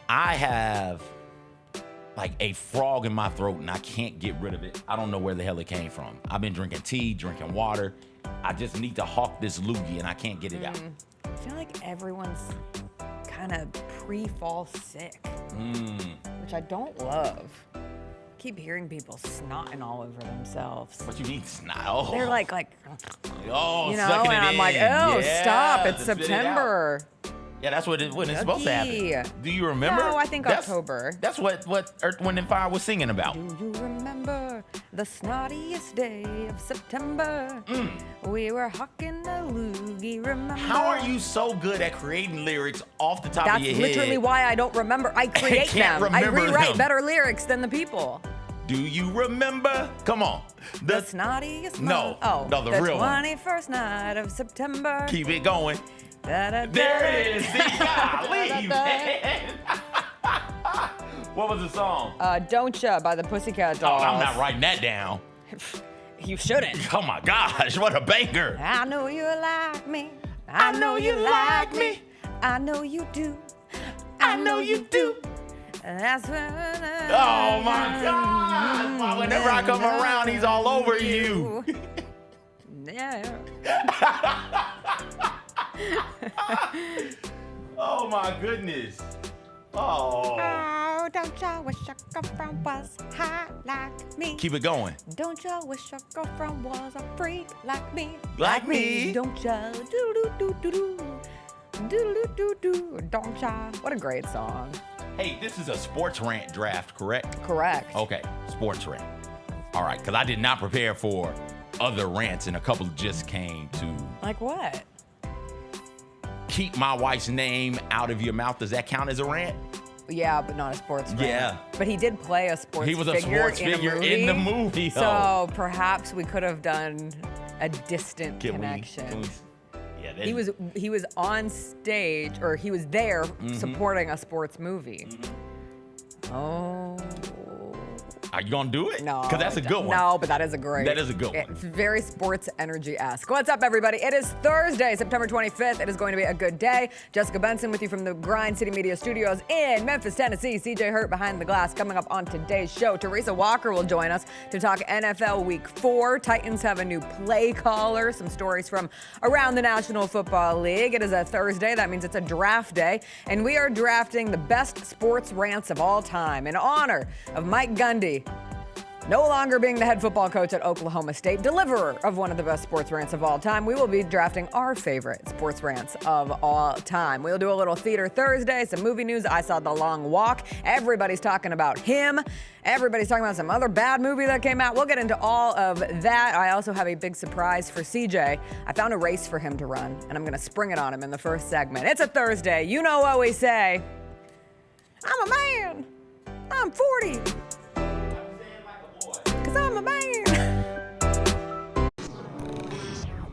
I have like a frog in my throat and I can't get rid of it. I don't know where the hell it came from. I've been drinking tea, drinking water. I just need to hawk this loogie and I can't get it out. I feel like everyone's kind of pre-fall sick, which I don't love. Keep hearing people snotting all over themselves. What you mean snot? Oh. They're like, oh, you know, sucking and it I'm like, in. oh, Yeah, stop, it's spit it September. out. Yeah, that's when it's supposed to happen. Do you remember? No, I think October. That's what Earth, Wind, and Fire was singing about. Do you remember the snottiest day of September? We were hawking a loogie, remember? How are you so good at creating lyrics off the top of your head? That's literally why I don't remember. I create them. I rewrite them. better lyrics than the people. Do you remember? Come on. The snottiest No, oh, no, the real one. 21st night of September. Keep it going. Da-da-da. There it is. See, golly, man. What was the song? Don't Ya by the Pussycat Dolls. Oh, I'm not writing that down. You shouldn't. Oh my gosh, what a banger. I know you like me. I know you like me. I know you do. I know you do. That's when Oh my God. Whenever I come around, he's all over you. Yeah. Oh my goodness. Oh. Oh, don't you wish your girlfriend was hot like me? Keep it going. Don't you wish your girlfriend was a freak like me? Like me. Don't you? Do-do-do-do-do. Do-do-do-do-do. Don't ya? What a great song. Hey, this is a sports rant draft, correct? Correct. Okay, sports rant. All right, because I did not prepare for other rants, and a couple just came to. Like what? Keep my wife's name out of your mouth. Does that count as a rant? Yeah, but not a sports rant. Yeah. But he did play a sports figure. He was a sports figure in the movie. So perhaps we could have done a distant connection. He was on stage, or he was there supporting a sports movie. Oh. Are you gonna do it? No. Because that's a good one. No, but that is a great. That is a good one. It's very sports energy-esque. What's up, everybody? It is Thursday, September 25th. It is going to be a good day. Jessica Benson with you from the Grind City Media Studios in Memphis, Tennessee. CJ Hurt behind the glass. Coming up on today's show, Teresa Walker will join us to talk NFL Week 4. Titans have a new play caller. Some stories from around the National Football League. It is a Thursday. That means it's a draft day. And we are drafting the best sports rants of all time in honor of Mike Gundy, no longer being the head football coach at Oklahoma State, deliverer of one of the best sports rants of all time. We will be drafting our favorite sports rants of all time. We'll do a little Theater Thursday, some movie news. I saw The Long Walk. Everybody's talking about him. Everybody's talking about some other bad movie that came out. We'll get into all of that. I also have a big surprise for CJ. I found a race for him to run, and I'm going to spring it on him in the first segment. It's a Thursday. You know what we say. I'm a man. I'm 40. I'm a man.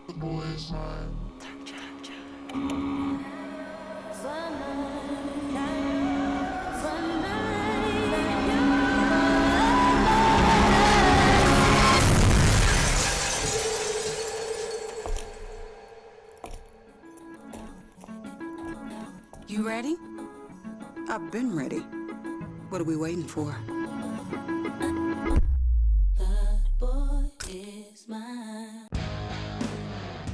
The boy is mine. You ready? I've been ready. What are we waiting for?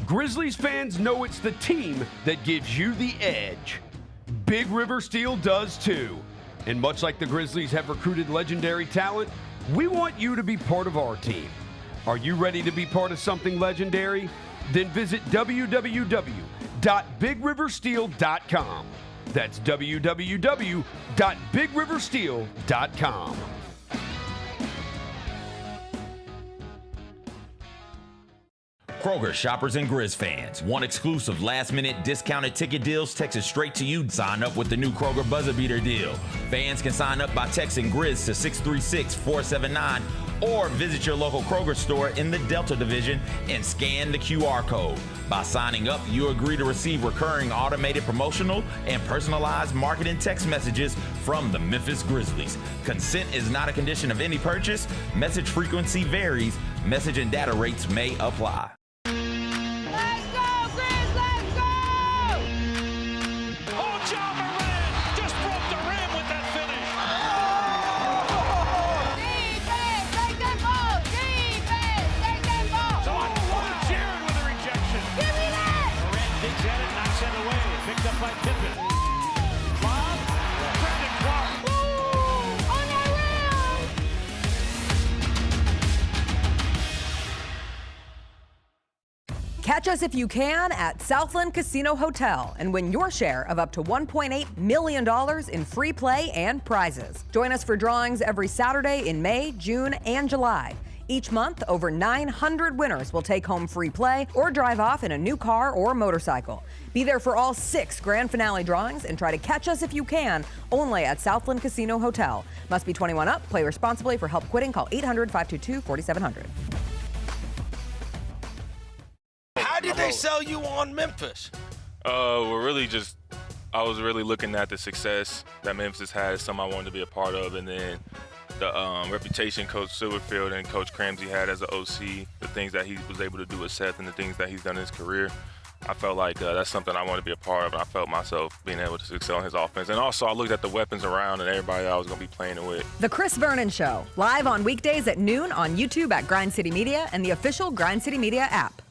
Grizzlies fans know it's the team that gives you the edge. Big River Steel does too. And much like the Grizzlies have recruited legendary talent, we want you to be part of our team. Are you ready to be part of something legendary? Then visit www.bigriversteel.com. That's www.bigriversteel.com. Kroger shoppers and Grizz fans. Want exclusive last-minute discounted ticket deals texted straight to you? Sign up with the new Kroger Buzzer Beater deal. Fans can sign up by texting Grizz to 636-479 or visit your local Kroger store in the Delta Division and scan the QR code. By signing up, you agree to receive recurring automated promotional and personalized marketing text messages from the Memphis Grizzlies. Consent is not a condition of any purchase. Message frequency varies. Message and data rates may apply. John Moran just broke the rim with Catch us if you can at Southland Casino Hotel and win your share of up to $1.8 million in free play and prizes. Join us for drawings every Saturday in May, June, and July. Each month, over 900 winners will take home free play or drive off in a new car or motorcycle. Be there for all 6 grand finale drawings and try to catch us if you can, only at Southland Casino Hotel. Must be 21 up. Play responsibly. For help quitting, call 800-522-4700. How did they sell you on Memphis? Well, really just, I was really looking at the success that Memphis had, something I wanted to be a part of, and then the reputation Coach Silverfield and Coach Cramsey had as an OC, the things that he was able to do with Seth and the things that he's done in his career. I felt like that's something I wanted to be a part of, and I felt myself being able to excel in his offense. And also, I looked at the weapons around and everybody that I was going to be playing it with. The Chris Vernon Show, live on weekdays at noon on YouTube at Grind City Media and the official Grind City Media app.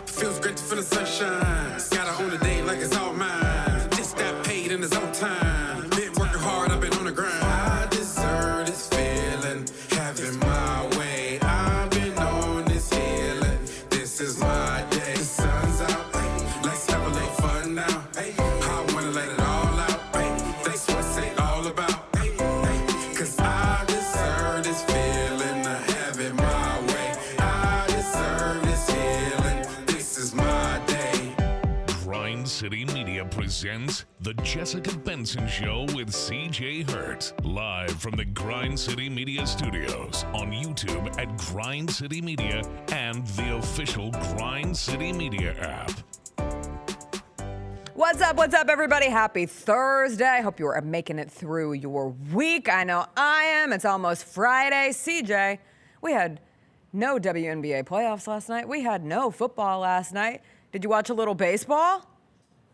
Feels great to feel the sunshine. Gotta own the day like it's all mine. Just got paid in his own time. Been working hard, I've been on the grind. I deserve this feeling, having my way. I've been on this healing. This is my day. The sun's out. Let's have a little fun now. I wanna let it all out. That's what it's all about. Cause I deserve this feeling, having my way. I deserve this healing. This is my day. Grind City Media presents The Jessica Benson Show with CJ Hurt. Live from the Grind City Media Studios on YouTube at Grind City Media and the official Grind City Media app. What's up, everybody? Happy Thursday. Hope you are making it through your week. I know I am. It's almost Friday. CJ, we had no WNBA playoffs last night. We had no football last night. Did you watch a little baseball?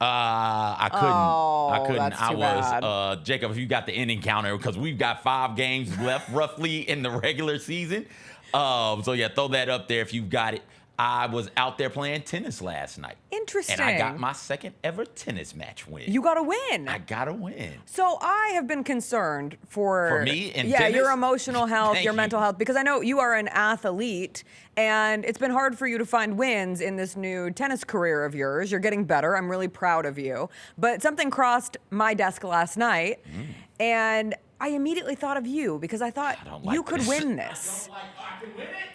I couldn't. Oh, I couldn't. that's I too was bad. Jacob. If you got the inning counter, because we've got 5 games left, roughly in the regular season. So yeah, throw that up there if you've got it. I was out there playing tennis last night. Interesting. And I got my second ever tennis match win. You got to win. I got to win. So I have been concerned for me in yeah, tennis? your emotional health, Thank your you. mental health, because I know you are an athlete, and it's been hard for you to find wins in this new tennis career of yours. You're getting better. I'm really proud of you. But something crossed my desk last night, and I immediately thought of you because I thought don't like you could this. win this.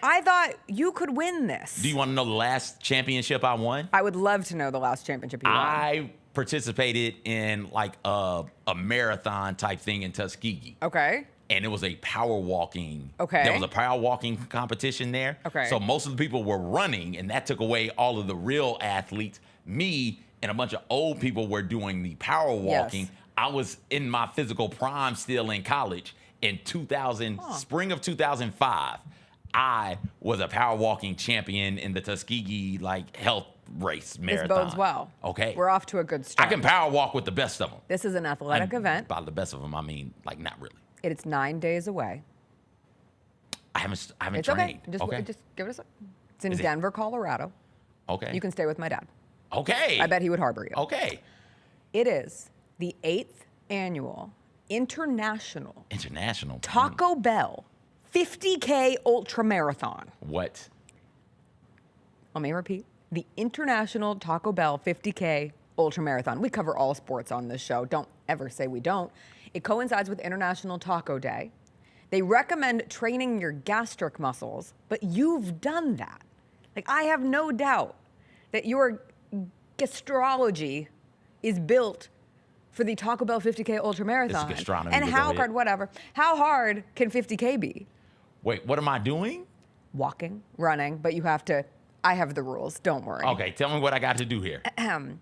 I thought you could win this. Do you want to know the last championship I won? I would love to know the last championship you won. I participated in like a marathon type thing in Tuskegee. Okay. And it was a power walking. Okay. There was a power walking competition there. Okay. So most of the people were running, and that took away all of the real athletes. Me and a bunch of old people were doing the power walking. Yes. I was in my physical prime still in college. In spring of 2005, I was a power walking champion in the Tuskegee health race marathon. This bodes well. Okay. We're off to a good I start. can power walk with the best of them. This is an athletic event. By the best of them, I mean not really. It's 9 days away. I haven't It's trained. okay. Just give it a second. It's in Is it- Denver, Colorado. Okay. You can stay with my dad. Okay. I bet he would harbor you. Okay. It is the 8th annual International International. Taco Bell 50K Ultra Marathon. What? Let me repeat. The International Taco Bell 50K Ultra Marathon. We cover all sports on this show. Don't ever say we don't. It coincides with International Taco Day. They recommend training your gastric muscles, but you've done that. I have no doubt that your gastrology is built for the Taco Bell 50K Ultra Marathon. It's gastronomy, And but how go ahead. hard, whatever. How hard can 50K be? Wait, what am I doing? Walking, running, but you have to, I have the rules, don't worry. Okay, tell me what I got to do here. Do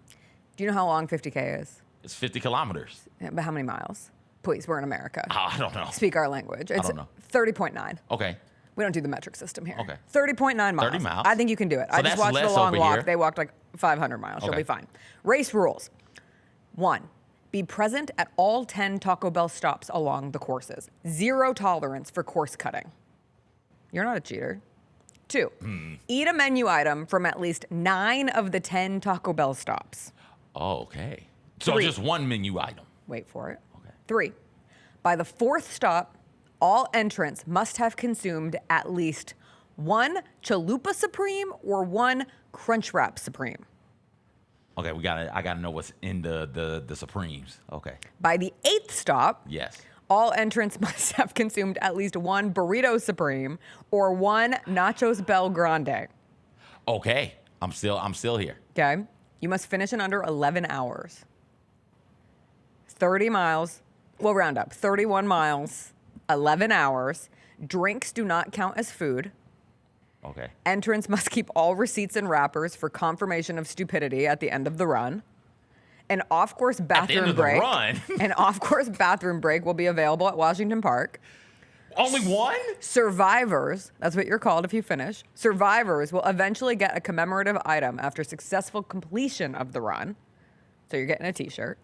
you know how long 50K is? It's 50 kilometers. But how many miles? Please, we're in America. I don't know. Speak our language. It's don't know. 30.9. Okay. We don't do the metric system here. Okay. 30.9 miles. 30 miles. I think you can do it. So I just that's watched the less long over walk. here. They walked 500 miles. You'll Okay. be fine. Race rules. 1, be present at all 10 Taco Bell stops along the courses. 0 tolerance for course cutting. You're not a cheater. 2, eat a menu item from at least 9 of the 10 Taco Bell stops. Oh, okay. So 3. just one menu item. Wait for it. Okay. 3, by the 4th stop, all entrants must have consumed at least one Chalupa Supreme or one Crunchwrap Supreme. Okay, I gotta know what's in the Supremes. Okay. By the 8th stop, Yes. all entrants must have consumed at least one Burrito Supreme or one Nachos Bel Grande. Okay. I'm still here. Okay? You must finish in under 11 hours. 30 miles, we'll round up, 31 miles, 11 hours. Drinks do not count as food. Okay. Entrants must keep all receipts and wrappers for confirmation of stupidity at the end of the run. An off-course At the end bathroom of the break. run? An off-course bathroom break will be available at Washington Park. Only one? Survivors, that's what you're called if you finish. Survivors will eventually get a commemorative item after successful completion of the run. So you're getting a t-shirt.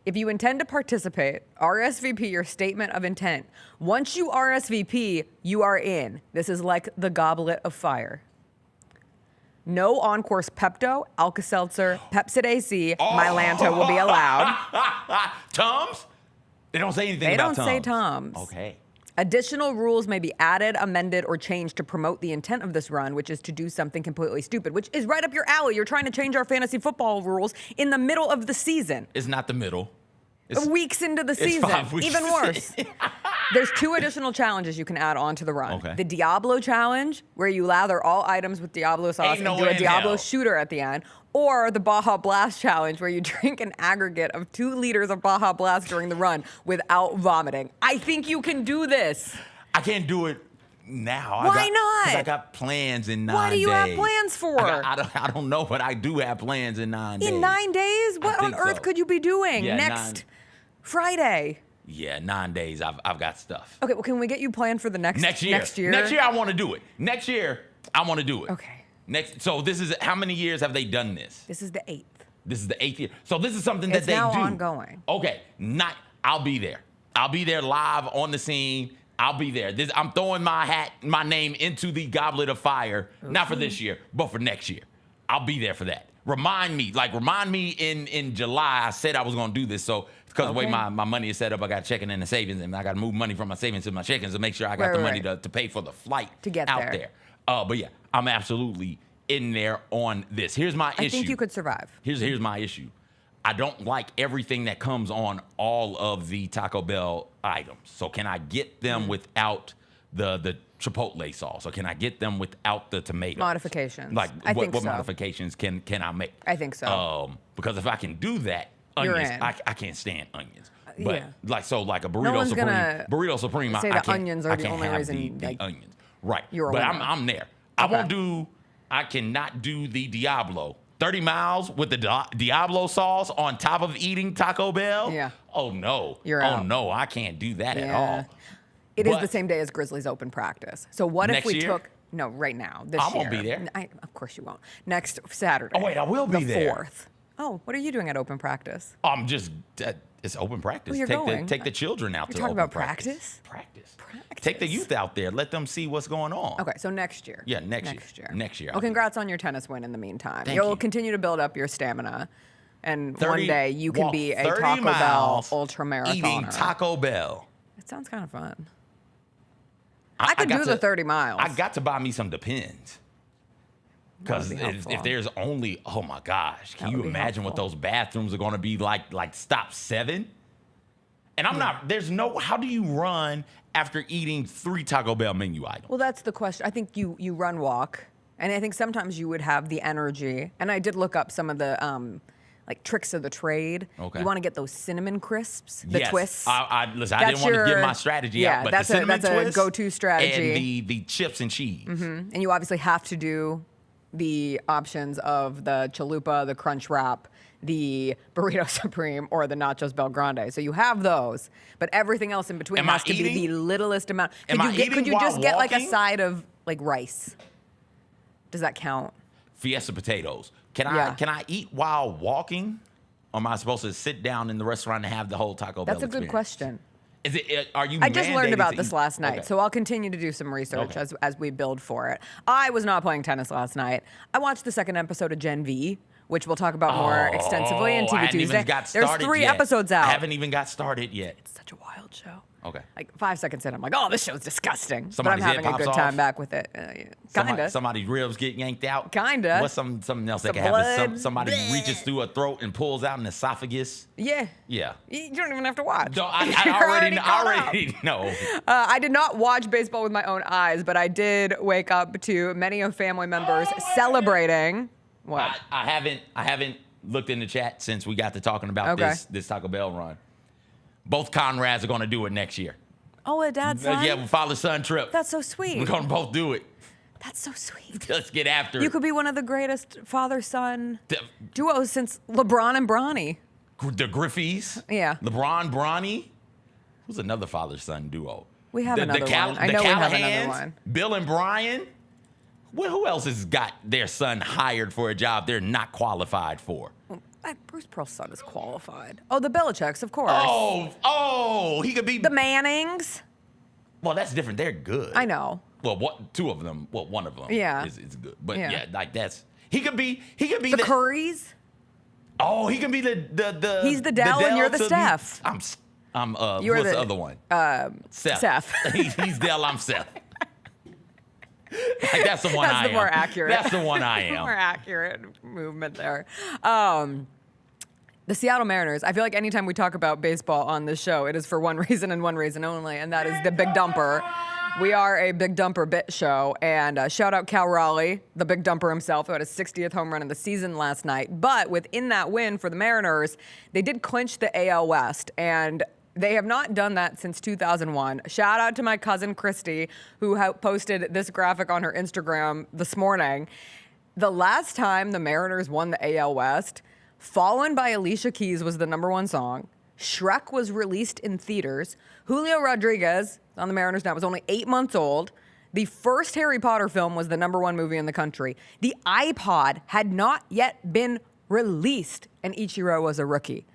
If you intend to participate, RSVP your statement of intent. Once you RSVP, you are in. This is like the goblet of fire. No on-course Pepto, Alka-Seltzer, Pepsid AC, Mylanta will be allowed. Tums? They don't say anything They about don't Tums. say Tums. Okay. Additional rules may be added, amended, or changed to promote the intent of this run, which is to do something completely stupid, which is right up your alley. You're trying to change our fantasy football rules in the middle of the season. It's not the middle. Weeks into the it's season. 5 weeks. Even worse. There's 2 additional challenges you can add on to the run. Okay. The Diablo challenge, where you lather all items with Diablo sauce Ain't no and do way a in Diablo hell. shooter at the end. Or the Baja Blast challenge, where you drink an aggregate of 2 liters of Baja Blast during the run without vomiting. I think you can do this. I can't do it now. Why not? 'Cause I got plans in 9 days. What do you have plans for? I don't know, but I do have plans in 9 days. In 9 days? What on think earth so. could you be doing Yeah, next Friday? Yeah, 9 days. I've got stuff. Okay, well, can we get you planned for the next Next year. Next year? Next year, I want to do it. Next year, I want to do it. Okay. So this is, how many years have they done this? This is the 8th. This is the 8th year. So this is something that It's they now do. ongoing. Okay, I'll be there. I'll be there live on the scene. I'll be there. I'm throwing my name into the goblet of fire, not for this year, but for next year. I'll be there for that. Remind me in July. I said I was going to do this, so because the way my money is set up, I got checking in the savings, and I got to move money from my savings to my checkings to make sure I got the money to pay for the flight to get out there. But yeah, I'm absolutely in there on this. Here's my issue. I think you could survive. Here's my issue. I don't like everything that comes on all of the Taco Bell items. So can I get them without the Chipotle sauce? Or can I get them without the tomatoes? Modifications. Like I what think so. modifications can I make? I think so. Because if I can do that, You're onions, in. I can't stand onions. But yeah. like a No burrito one's supreme. gonna Burrito supreme. say I the can't, onions are I the can't only have reason, the like, onions. Right. you're a But winner. I'm there. Okay. I cannot do the Diablo. 30 miles with the Diablo sauce on top of eating Taco Bell? Yeah. Oh, no. You're oh, out. no. I can't do that at Yeah. all. It is But- the same day as Grizzlies open practice. So what if Next we year? took... No, right now, this I year. won't be there. Of course you won't. Next Saturday. Oh, wait, I will be the there. 4th. Oh, what are you doing at open practice? I'm just, it's open practice. Well, you're going. Take the children out You're to talking open about practice? Practice. Take the youth out there. Let them see what's going on. Okay, so next year. Yeah, next year. Next year, Well, I'll be congrats on your tennis win in the meantime. Thank You'll you. continue to build up your stamina. And 30 one day you can walk be a 30 Taco Bell miles ultra marathoner. eating Taco Bell. It sounds kind of fun. I could do the 30 miles. I got to buy me some Depends. Because That would be helpful. if there's only, oh my gosh, can That you would be imagine what helpful. those bathrooms are going to be like stop 7? And I'm not, there's no, how do you run after eating 3 Taco Bell menu items? Well, that's the question. I think you run walk, and I think sometimes you would have the energy. And I did look up some of the like tricks of the trade. Okay. You want to get those cinnamon crisps, the Yes. twists. Listen, I didn't want to give my strategy out, but that's the cinnamon that's a twist go-to strategy. and the chips and cheese. And you obviously have to do the options of the Chalupa, the Crunch Wrap, the Burrito Supreme, or the Nachos Bel Grande. So you have those, but everything else in between Am I has to be eating? the littlest amount. Am I eating could you while just get like a walking? side of like rice? Does that count? Fiesta potatoes. Can Yeah. I eat while walking? Or am I supposed to sit down in the restaurant and have the whole Taco Bell That's a good experience? question. Is it? Are you? I just learned mandated about to this eat? last night, Okay. so I'll continue to do some research Okay. as we build for it. I was not playing tennis last night. I watched the second episode of Gen V, which we'll talk about more extensively in I TV hadn't Tuesday. even got There's started 3 yet. episodes out. I haven't even got started yet. It's such a wild show. Okay. Like 5 seconds in, I'm like, oh, this show's disgusting. Somebody's but I'm head having a pops good time off? back with it. Kinda. Somebody's ribs get yanked out. Kinda. What's something else that Some can happen? blood. Somebody Bleh. reaches through a throat and pulls out an esophagus. Yeah. Yeah. You don't even have to watch. No, I You're already caught up. know. I did not watch baseball with my own eyes, but I did wake up to many of family members celebrating. What? I haven't looked in the chat since we got to talking about Okay. this Taco Bell run. Both Conrads are going to do it next year. Oh, a dad's son? Yeah, father-son trip. That's so sweet. We're going to both do it. That's so sweet. Let's get after You it. could be one of the greatest father-son The- duos since LeBron and Bronny. The Griffeys. Yeah. LeBron, Bronny. Who's another father-son duo? We have another one. I The know we have another Callahans, one. Bill and Brian. Well, who else has got their son hired for a job they're not qualified for? Bruce Pearl's son is qualified. Oh, the Belichicks, of course. He could be. The Mannings. Well, that's different. They're good. I know. Well, two of them. Well, one of them. Yeah. is good. But Yeah. yeah, like that's. He could be. The Currys. Oh, he can be the. He's the Dell and you're the to- Steph. You're what's the other one? Seth. He's Dell. I'm Seth. Like, that's the one That's I the am. more accurate. That's the one I am. More accurate movement there. The Seattle Mariners, I feel like anytime we talk about baseball on this show, it is for one reason and one reason only, and that is the Big Dumper. We are a Big Dumper bit show, and shout out Cal Raleigh, the Big Dumper himself, who had his 60th home run of the season last night. But within that win for the Mariners, they did clinch the AL West, and they have not done that since 2001. Shout out to my cousin Christy, who posted this graphic on her Instagram this morning. The last time the Mariners won the AL West, Fallen by Alicia Keys was the #1 song. Shrek was released in theaters. Julio Rodriguez, on the Mariners now, was only 8 months old. The first Harry Potter film was the #1 movie in the country. The iPod had not yet been released, and Ichiro was a rookie.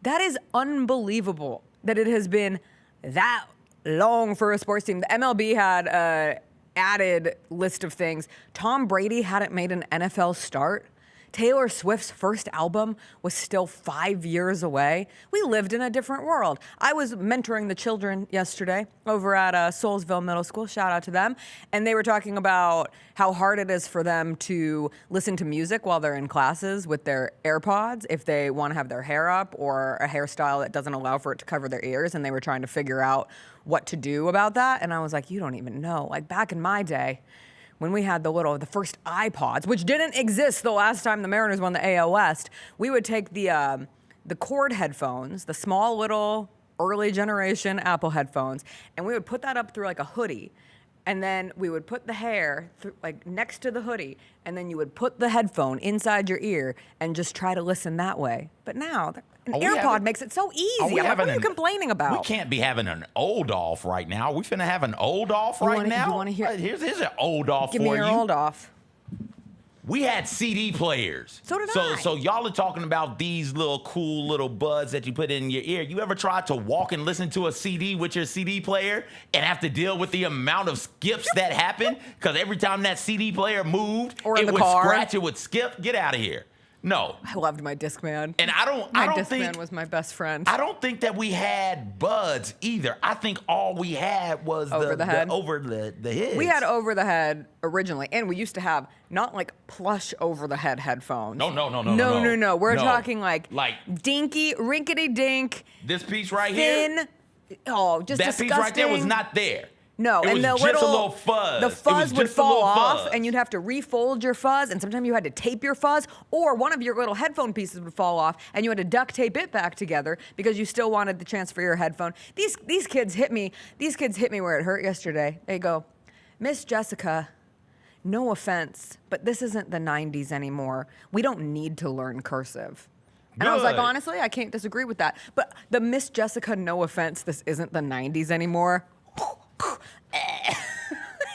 That is unbelievable that it has been that long for a sports team. The MLB had an added list of things. Tom Brady hadn't made an NFL start. Taylor Swift's first album was still 5 years away. We lived in a different world. I was mentoring the children yesterday over at Soulsville Middle School. Shout out to them. And they were talking about how hard it is for them to listen to music while they're in classes with their AirPods if they want to have their hair up or a hairstyle that doesn't allow for it to cover their ears. And they were trying to figure out what to do about that. And I was like, you don't even know. Like back in my day, when we had the first iPods, which didn't exist the last time the Mariners won the AL West, we would take the cord headphones, the small little early generation Apple headphones, and we would put that up through like a hoodie. And then we would put the hair like next to the hoodie, and then you would put the headphone inside your ear and just try to listen that way. But now, an AirPod makes it so easy. What are you complaining about? We can't be having an old off right now. We finna have an old off right now. You want to hear? Here's an old off Give for me you. your old off. We had CD players. So did I. So y'all are talking about these little cool little buds that you put in your ear. You ever tried to walk and listen to a CD with your CD player and have to deal with the amount of skips that happen? Because every time that CD player moved, Or in it the would car. scratch, it would skip. Get out of here. No. I loved my Discman. And I don't Discman think was my best friend. I don't think that we had buds either. I think all we had was Over the head? over the head. We had over the head originally, and we used to have not like plush over the head headphones. No. No. We're No. talking like dinky, rinkety dink, this piece right here. thin. Oh, just That disgusting. piece right there was not there. No, it and was the just little a little fuzz. The It was fuzz would just a fall little off, fuzz. and you'd have to refold your fuzz, and sometimes you had to tape your fuzz, or one of your little headphone pieces would fall off, and you had to duct tape it back together because you still wanted the chance for your headphone. These kids hit me. These kids hit me where it hurt yesterday. They go, Miss Jessica, no offense, but this isn't the 90s anymore. We don't need to learn cursive. And I was like, Good. honestly, I can't disagree with that. But the Miss Jessica, no offense, this isn't the 90s anymore.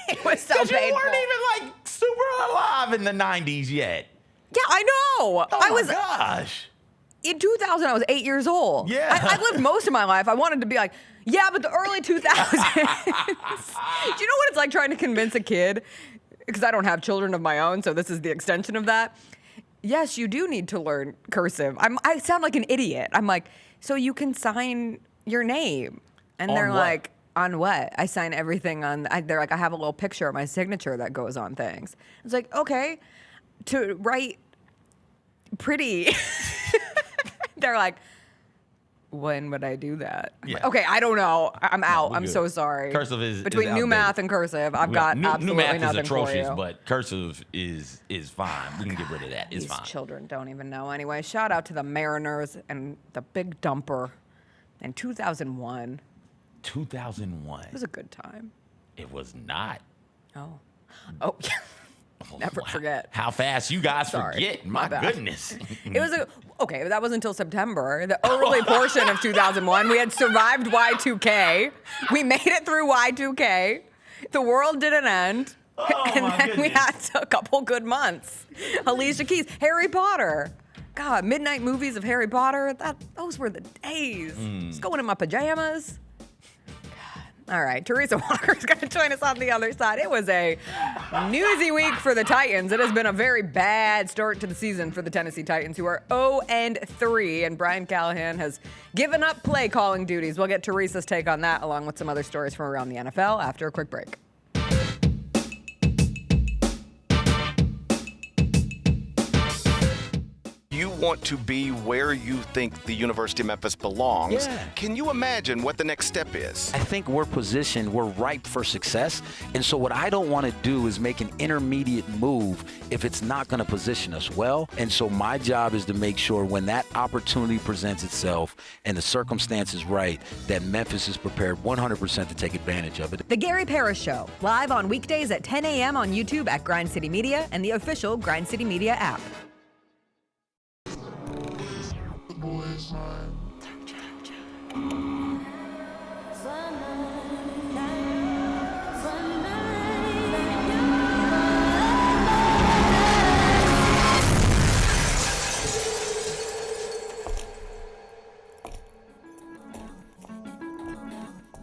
It was so Because you painful. weren't even like super alive in the 90s yet. Yeah, I know. Oh I my was gosh. in 2000. I was 8 years old. Yeah. I lived most of my life. I wanted to be like, yeah, but the early 2000s. Do you know what it's like trying to convince a kid? Because I don't have children of my own, so this is the extension of that. yes, you do need to learn cursive. I sound like an idiot. I'm like, so you can sign your name. And they're like, on what? I sign everything on, they're like, I have a little picture of my signature that goes on things. It's like, okay, to write pretty. They're like, when would I do that? Yeah. Okay, I don't know. I'm out. I'm good. so sorry. Cursive is between new outdated. math and cursive. I've got new absolutely math nothing is atrocious, for you. but cursive is fine. We can get rid of that. It's These fine. children don't even know. Anyway, shout out to the Mariners and the Big Dumper in 2001. 2001. It was a good time. It was not. Oh, yeah. Never forget. How fast you guys Sorry. forget. My My bad. goodness. It was okay, that was until September. The early portion of 2001. We had survived Y2K. We made it through Y2K. The world didn't end. And then we had a couple good months. Alicia Keys, Harry Potter. God, midnight movies of Harry Potter. Those were the days. Just going in my pajamas. All right, Teresa Walker is going to join us on the other side. It was a newsy week for the Titans. It has been a very bad start to the season for the Tennessee Titans, who are 0-3, and Brian Callahan has given up play calling duties. We'll get Teresa's take on that, along with some other stories from around the NFL after a quick break. You want to be where you think the University of Memphis belongs. Yeah. Can you imagine what the next step is? I think we're positioned, we're ripe for success. And so what I don't want to do is make an intermediate move if it's not going to position us well. And so my job is to make sure when that opportunity presents itself and the circumstance is right, that Memphis is prepared 100% to take advantage of it. The Gary Parrish Show, live on weekdays at 10 a.m. on YouTube at Grind City Media and the official Grind City Media app.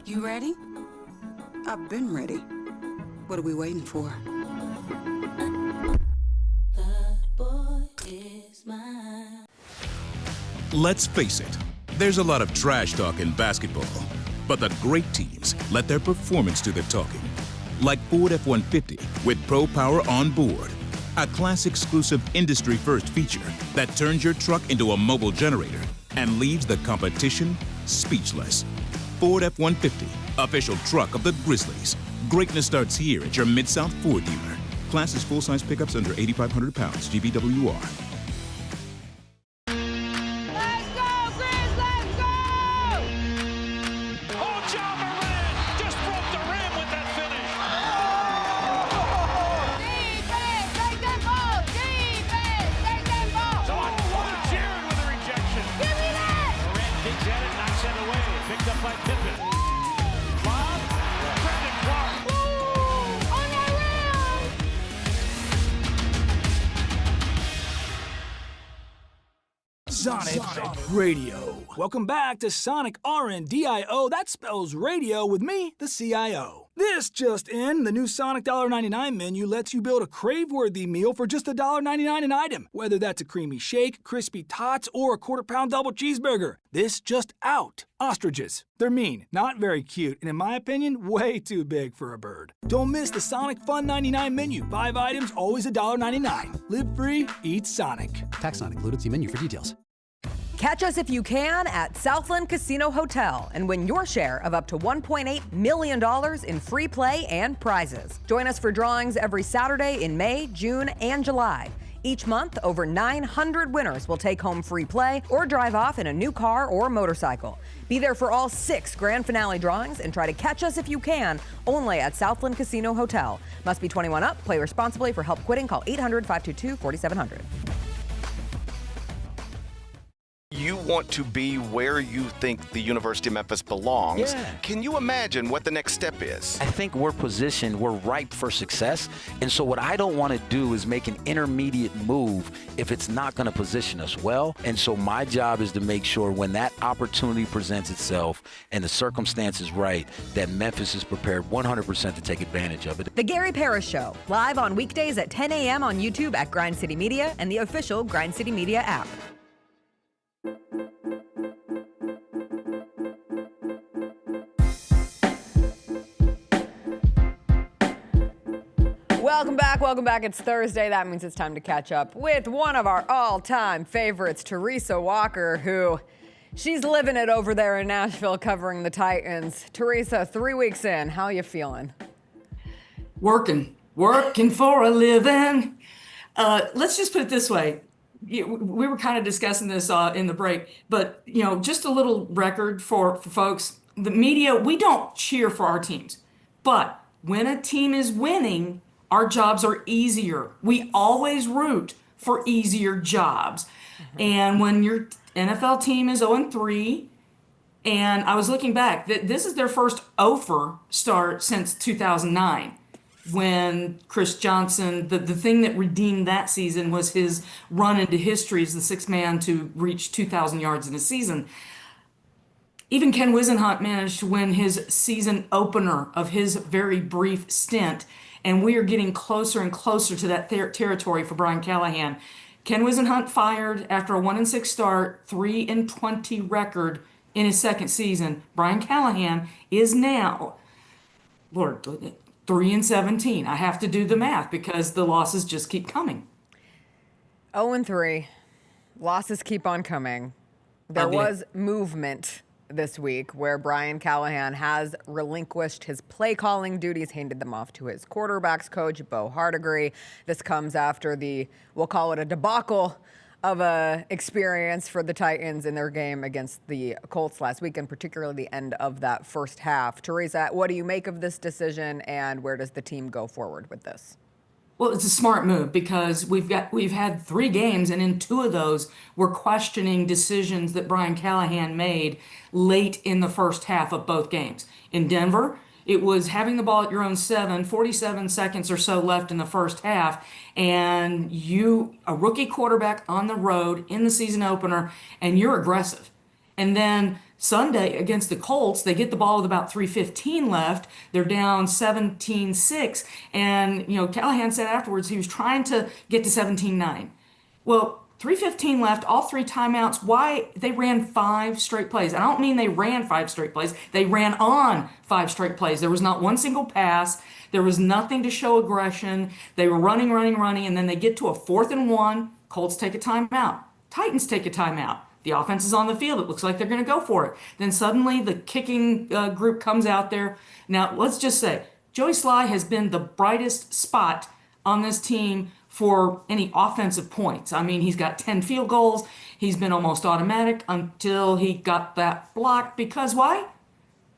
You ready? I've been ready. What are we waiting for? Let's face it, there's a lot of trash talk in basketball, but the great teams let their performance do the talking. Like Ford F-150 with Pro Power on board, a class-exclusive industry-first feature that turns your truck into a mobile generator and leaves the competition speechless. Ford F-150, official truck of the Grizzlies. Greatness starts here at your Mid-South Ford dealer. Class is full-size pickups under 8,500 pounds, GVWR. Sonic Radio. Welcome back to Sonic RNDIO. That spells radio with me, the CIO. This just in, the new Sonic $1.99 menu lets you build a crave-worthy meal for just $1.99 an item. Whether that's a creamy shake, crispy tots, or a quarter-pound double cheeseburger. This just out. Ostriches. They're mean, not very cute, and in my opinion, way too big for a bird. Don't miss the Sonic Fun 99 menu. 5 items, always $1.99. Live free, eat Sonic. Tax not included. See menu for details. Catch us if you can at Southland Casino Hotel and win your share of up to $1.8 million in free play and prizes. Join us for drawings every Saturday in May, June, and July. Each month, over 900 winners will take home free play or drive off in a new car or motorcycle. Be there for all 6 grand finale drawings and try to catch us if you can, only at Southland Casino Hotel. Must be 21 up. Play responsibly. For help quitting, call 800-522-4700. You want to be where you think the University of Memphis belongs. Yeah. Can you imagine what the next step is? I think we're positioned, we're ripe for success. And so what I don't want to do is make an intermediate move if it's not going to position us well. And so my job is to make sure when that opportunity presents itself and the circumstance is right, that Memphis is prepared 100% to take advantage of it. The Gary Parrish Show, live on weekdays at 10 a.m. on YouTube at Grind City Media and the official Grind City Media app. Welcome back. It's Thursday. That means it's time to catch up with one of our all-time favorites, Teresa Walker, who she's living it over there in Nashville covering the Titans. Teresa, 3 weeks in, how you feeling? Working for a living. Let's just put it this way. We were kind of discussing this in the break, but just a little record for folks. The media, we don't cheer for our teams, but when a team is winning, our jobs are easier. We always root for easier jobs. Mm-hmm. And when your NFL team is 0-3, and I was looking back, this is their first OFR start since 2009, when Chris Johnson, the thing that redeemed that season was his run into history as the sixth man to reach 2,000 yards in a season. Even Ken Wisenhunt managed to win his season opener of his very brief stint. And we are getting closer and closer to that territory for Brian Callahan. Ken Wisenhunt fired after a 1-6 start, 3-20 record in his second season. Brian Callahan is now, 3-17. I have to do the math because the losses just keep coming. 0-3. Losses keep on coming. There was movement this week where Brian Callahan has relinquished his play calling duties, handed them off to his quarterbacks coach, Bo Hardigree. This comes after we'll call it a debacle of a experience for the Titans in their game against the Colts last week, and particularly the end of that first half. Teresa, what do you make of this decision, and where does the team go forward with this? Well, it's a smart move because we've had 3 games, and in 2 of those, we're questioning decisions that Brian Callahan made late in the first half of both games. In Denver, it was having the ball at your own 47 seconds or so left in the first half, and a rookie quarterback on the road in the season opener, and you're aggressive. And then Sunday against the Colts, they get the ball with about 3:15 left. They're down 17-6. And, Callahan said afterwards he was trying to get to 17-9. Well, 3:15 left, all 3 timeouts. Why? They ran 5 straight plays. I don't mean they ran 5 straight plays. They ran on 5 straight plays. There was not one single pass. There was nothing to show aggression. They were running, and then they get to a 4th and 1. Colts take a timeout. Titans take a timeout. The offense is on the field. It looks like they're going to go for it. Then suddenly the kicking group comes out there. Now, let's just say, Joey Sly has been the brightest spot on this team for any offensive points. I mean, he's got 10 field goals. He's been almost automatic until he got that block. Because why?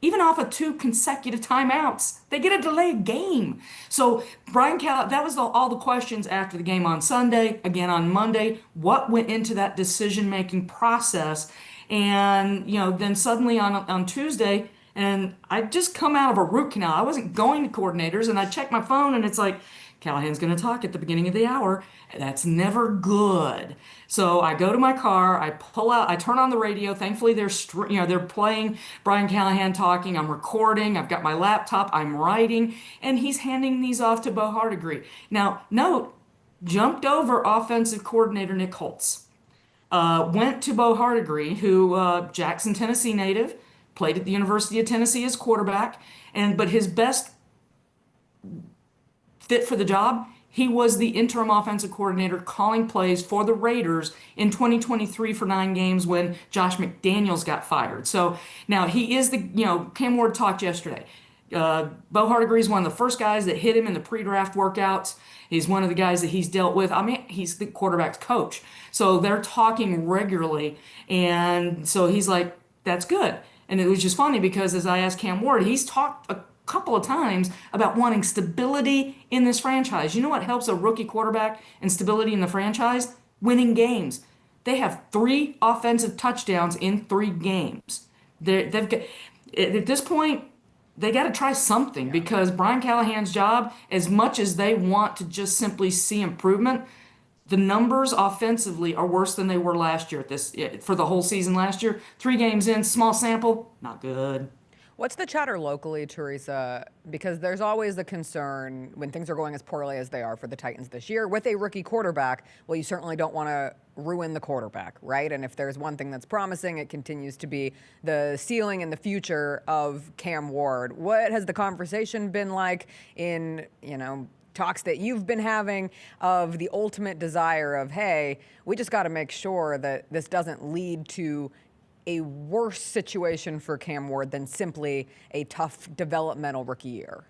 Even off of 2 consecutive timeouts, they get a delayed game. So Brian Callahan, that was all the questions after the game on Sunday. Again, on Monday, what went into that decision-making process? And, then suddenly on Tuesday, and I just come out of a root canal. I wasn't going to coordinators, and I checked my phone, and it's like, Callahan's going to talk at the beginning of the hour. That's never good. So I go to my car, I pull out, I turn on the radio. Thankfully, they're playing Brian Callahan talking. I'm recording. I've got my laptop. I'm writing, and he's handing these off to Bo Hardigree. Now, note, jumped over offensive coordinator Nick Holtz. Went to Bo Hardigree, who Jackson, Tennessee native, played at the University of Tennessee as quarterback, but his best fit for the job, he was the interim offensive coordinator calling plays for the Raiders in 2023 for 9 games when Josh McDaniels got fired. So now he is Cam Ward talked yesterday. Bo Hardigree is one of the first guys that hit him in the pre-draft workouts. He's one of the guys that he's dealt with. I mean, he's the quarterback's coach. So they're talking regularly. And so he's like, that's good. And it was just funny because as I asked Cam Ward, he's talked a couple of times about wanting stability in this franchise. You know what helps a rookie quarterback and stability in the franchise? Winning games. They have 3 offensive touchdowns in 3 games. They've got, at this point, they got to try something because Brian Callahan's job, as much as they want to just simply see improvement, the numbers offensively are worse than they were last year for the whole season last year. 3 games in, small sample, not good. What's the chatter locally, Teresa? Because there's always the concern when things are going as poorly as they are for the Titans this year with a rookie quarterback. Well, you certainly don't want to ruin the quarterback, right? And if there's one thing that's promising, it continues to be the ceiling and the future of Cam Ward. What has the conversation been like in, talks that you've been having of the ultimate desire of, hey, we just got to make sure that this doesn't lead to a worse situation for Cam Ward than simply a tough developmental rookie year?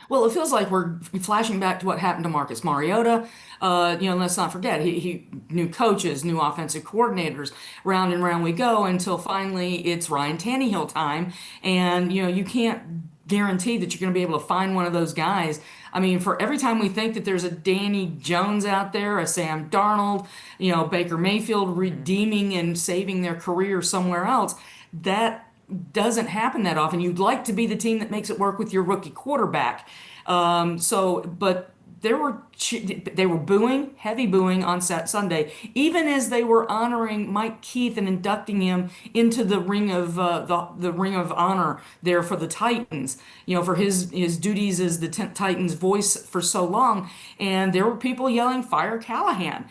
Well, it feels like we're flashing back to what happened to Marcus Mariota. Let's not forget, he new coaches, new offensive coordinators, round and round we go until finally it's Ryan Tannehill time. And, you can't guarantee that you're going to be able to find one of those guys. I mean, for every time we think that there's a Danny Jones out there, a Sam Darnold, Baker Mayfield redeeming and saving their career somewhere else, that doesn't happen that often. You'd like to be the team that makes it work with your rookie quarterback. But they were booing, heavy booing on Sunday, even as they were honoring Mike Keith and inducting him into the ring of the ring of honor there for the Titans. For his duties as the Titans' voice for so long. And there were people yelling, "Fire Callahan!"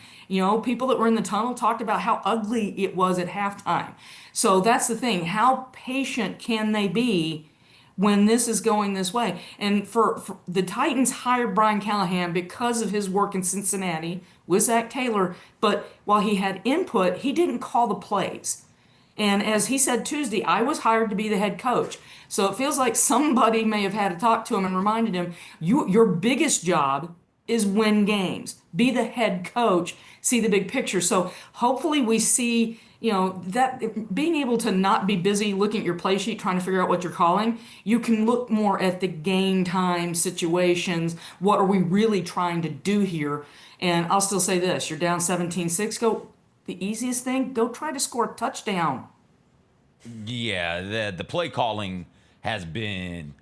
People that were in the tunnel talked about how ugly it was at halftime. So that's the thing. How patient can they be when this is going this way? And for the Titans hired Brian Callahan because of his work in Cincinnati with Zach Taylor, but while he had input, he didn't call the plays. And as he said Tuesday, I was hired to be the head coach. So it feels like somebody may have had to talk to him and reminded him, your biggest job is win games. Be the head coach, see the big picture. So hopefully we see that being able to not be busy looking at your play sheet trying to figure out what you're calling, you can look more at the game time situations. What are we really trying to do here? And I'll still say this, you're down 17-6, the easiest thing, go try to score a touchdown. Yeah, the play calling has been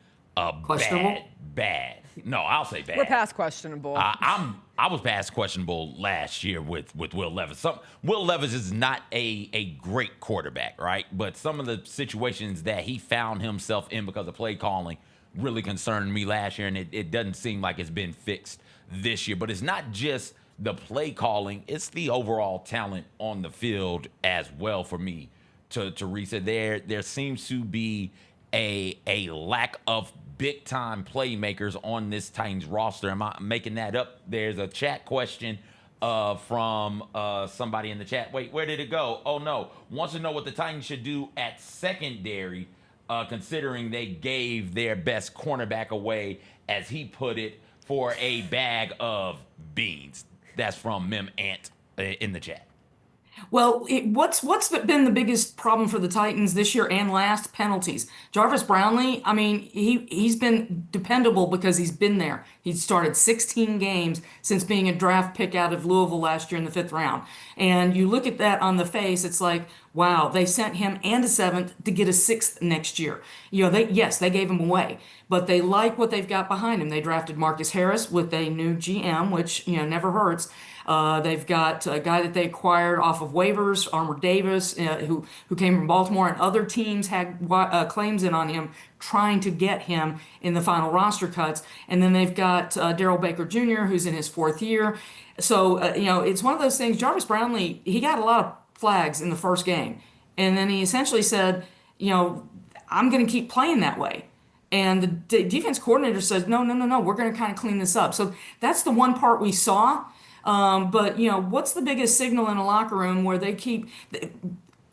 questionable. Bad. No, I'll say bad. We're past questionable. I was past questionable last year with Will Levis. Will Levis is not a great quarterback, right? But some of the situations that he found himself in because of play calling really concerned me last year, and it doesn't seem like it's been fixed this year. But it's not just the play calling, it's the overall talent on the field as well for me. Teresa, there seems to be a lack of big-time playmakers on this Titans roster. Am I making that up? There's a chat question from somebody in the chat. Wait, where did it go? Oh, no. Wants to know what the Titans should do at secondary, considering they gave their best cornerback away, as he put it, for a bag of beans. That's from Mem Ant in the chat. Well, what's been the biggest problem for the Titans this year and last? Penalties. Jarvis Brownlee, I mean, he's been dependable because he's been there. He's started 16 games since being a draft pick out of Louisville last year in the 5th round. And you look at that on the face, it's like, wow, they sent him and a 7th to get a 6th next year. They gave him away, but they like what they've got behind him. They drafted Marcus Harris with a new GM, which, never hurts. They've got a guy that they acquired off of waivers, Armour Davis, who came from Baltimore, and other teams had claims in on him, trying to get him in the final roster cuts. And then they've got Darrell Baker Jr., who's in his 4th year. So, it's one of those things. Jarvis Brownlee, he got a lot of flags in the first game. And then he essentially said, I'm going to keep playing that way. And the defense coordinator says, no, we're going to kind of clean this up. So that's the one part we saw. But what's the biggest signal in a locker room where they keep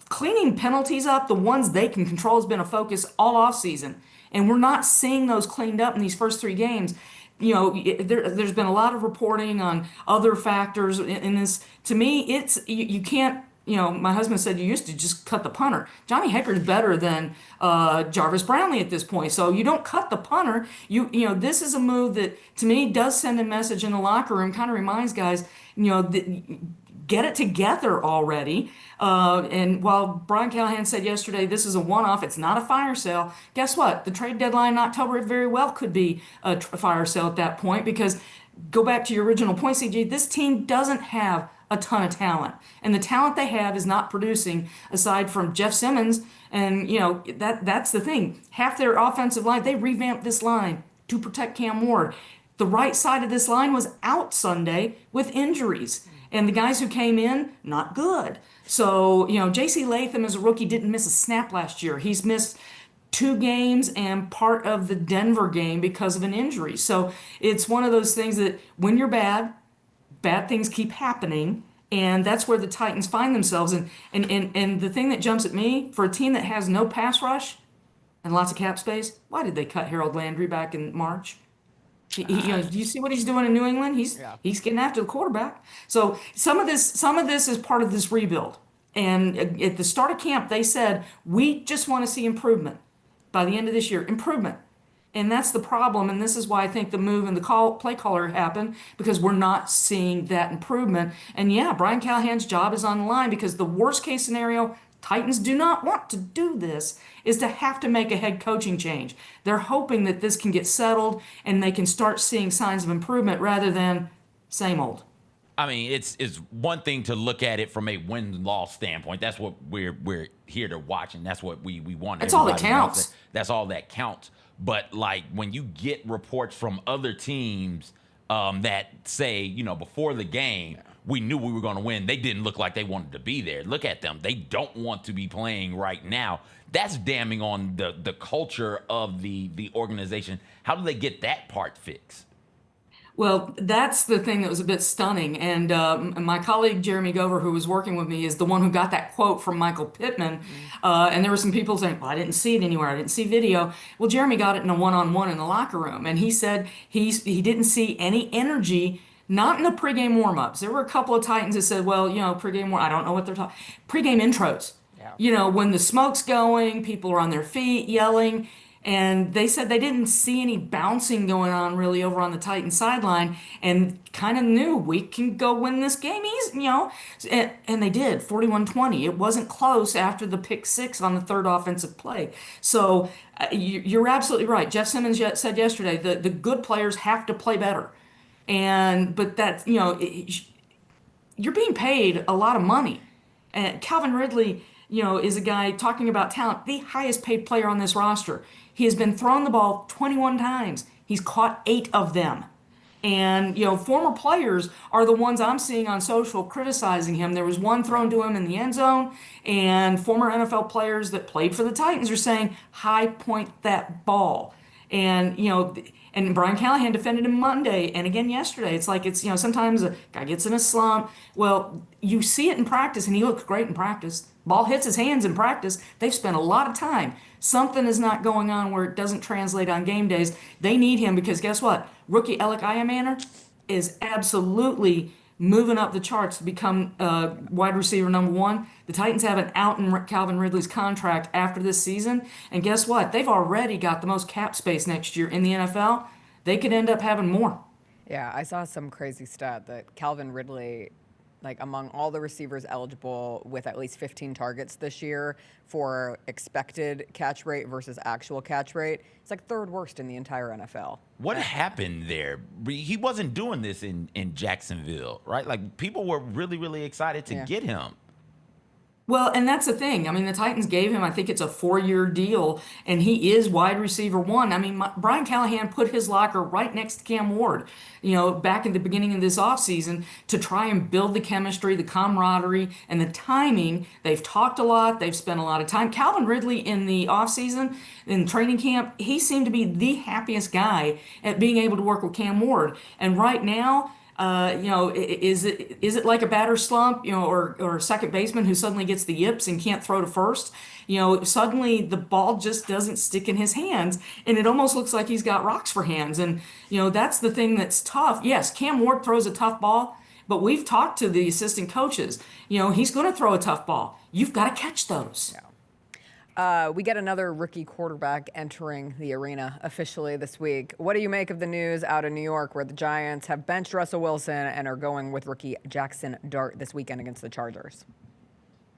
cleaning penalties up? The ones they can control has been a focus all offseason. And we're not seeing those cleaned up in these first 3 games. There's been a lot of reporting on other factors in this. To me, it's you can't. My husband said you used to just cut the punter. Johnny Hecker's better than Jarvis Brownlee at this point. So you don't cut the punter. This is a move that, to me, does send a message in the locker room, kind of reminds guys, get it together already. And while Brian Callahan said yesterday this is a one-off, it's not a fire sale, guess what? The trade deadline in October, it very well could be a fire sale at that point, because go back to your original point, CJ, this team doesn't have a ton of talent. And the talent they have is not producing, aside from Jeff Simmons. And, that's the thing. Half their offensive line, they revamped this line to protect Cam Ward. The right side of this line was out Sunday with injuries. And the guys who came in, not good. So, J.C. Latham as a rookie didn't miss a snap last year. He's missed 2 games and part of the Denver game because of an injury. So it's one of those things that when you're bad things keep happening. And that's where the Titans find themselves. And the thing that jumps at me, for a team that has no pass rush and lots of cap space, why did they cut Harold Landry back in March? Do you see what he's doing in New England? He's getting after the quarterback. So some of this is part of this rebuild. And at the start of camp, they said, we just want to see improvement by the end of this year. Improvement. And that's the problem. And this is why I think the move and the play caller happened, because we're not seeing that improvement. And yeah, Brian Callahan's job is on the line, because the worst case scenario, Titans do not want to do this, is to have to make a head coaching change. They're hoping that this can get settled and they can start seeing signs of improvement rather than same old. I mean, it's one thing to look at it from a win-loss standpoint. That's what we're here to watch, and that's what we want. That's all that counts. That's all that counts. But like when you get reports from other teams that say, before the game, we knew we were going to win. They didn't look like they wanted to be there. Look at them. They don't want to be playing right now. That's damning on the culture of the organization. How do they get that part fixed? Well, that's the thing that was a bit stunning. And my colleague, Jeremy Gover, who was working with me, is the one who got that quote from Michael Pittman. And there were some people saying, well, I didn't see it anywhere. I didn't see video. Well, Jeremy got it in a one-on-one in the locker room. And he said he didn't see any energy, not in the pregame warm-ups. There were a couple of Titans that said, well, pregame I don't know what they're talking. Pregame intros. Yeah. When the smoke's going, people are on their feet yelling. And they said they didn't see any bouncing going on really over on the Titans sideline, and kind of knew we can go win this game easy, and they did, 41-20. It wasn't close after the pick 6 on the third offensive play. So you're absolutely right. Jeff Simmons said yesterday that the good players have to play better. But that's, you're being paid a lot of money. And Calvin Ridley, is a guy, talking about talent, the highest paid player on this roster. He has been thrown the ball 21 times. He's caught 8 of them. And, former players are the ones I'm seeing on social criticizing him. There was one thrown to him in the end zone, and former NFL players that played for the Titans are saying, high point that ball. And, and Brian Callahan defended him Monday and again yesterday. It's like sometimes a guy gets in a slump. Well, you see it in practice, and he looked great in practice. Ball hits his hands in practice. They've spent a lot of time. Something is not going on where it doesn't translate on game days. They need him, because guess what? Rookie Alec Ayamaner is absolutely moving up the charts to become wide receiver number 1. The Titans have an out in Calvin Ridley's contract after this season. And guess what? They've already got the most cap space next year in the NFL. They could end up having more. Yeah, I saw some crazy stat that Calvin Ridley, among all the receivers eligible with at least 15 targets this year for expected catch rate versus actual catch rate, it's 3rd worst in the entire NFL. What happened there? He wasn't doing this in Jacksonville, right? People were really, really excited to get him. Well, and that's the thing. I mean, the Titans gave him, I think it's a 4-year deal, and he is wide receiver 1. I mean, Brian Callahan put his locker right next to Cam Ward, back in the beginning of this offseason to try and build the chemistry, the camaraderie, and the timing. They've talked a lot. They've spent a lot of time. Calvin Ridley in the offseason, in training camp, he seemed to be the happiest guy at being able to work with Cam Ward. And right now, is it like a batter slump, or a second baseman who suddenly gets the yips and can't throw to first? Suddenly the ball just doesn't stick in his hands, and it almost looks like he's got rocks for hands. And, that's the thing that's tough. Yes, Cam Ward throws a tough ball, but we've talked to the assistant coaches. He's going to throw a tough ball. You've got to catch those. Yeah. We get another rookie quarterback entering the arena officially this week. What do you make of the news out of New York where the Giants have benched Russell Wilson and are going with rookie Jaxson Dart this weekend against the Chargers?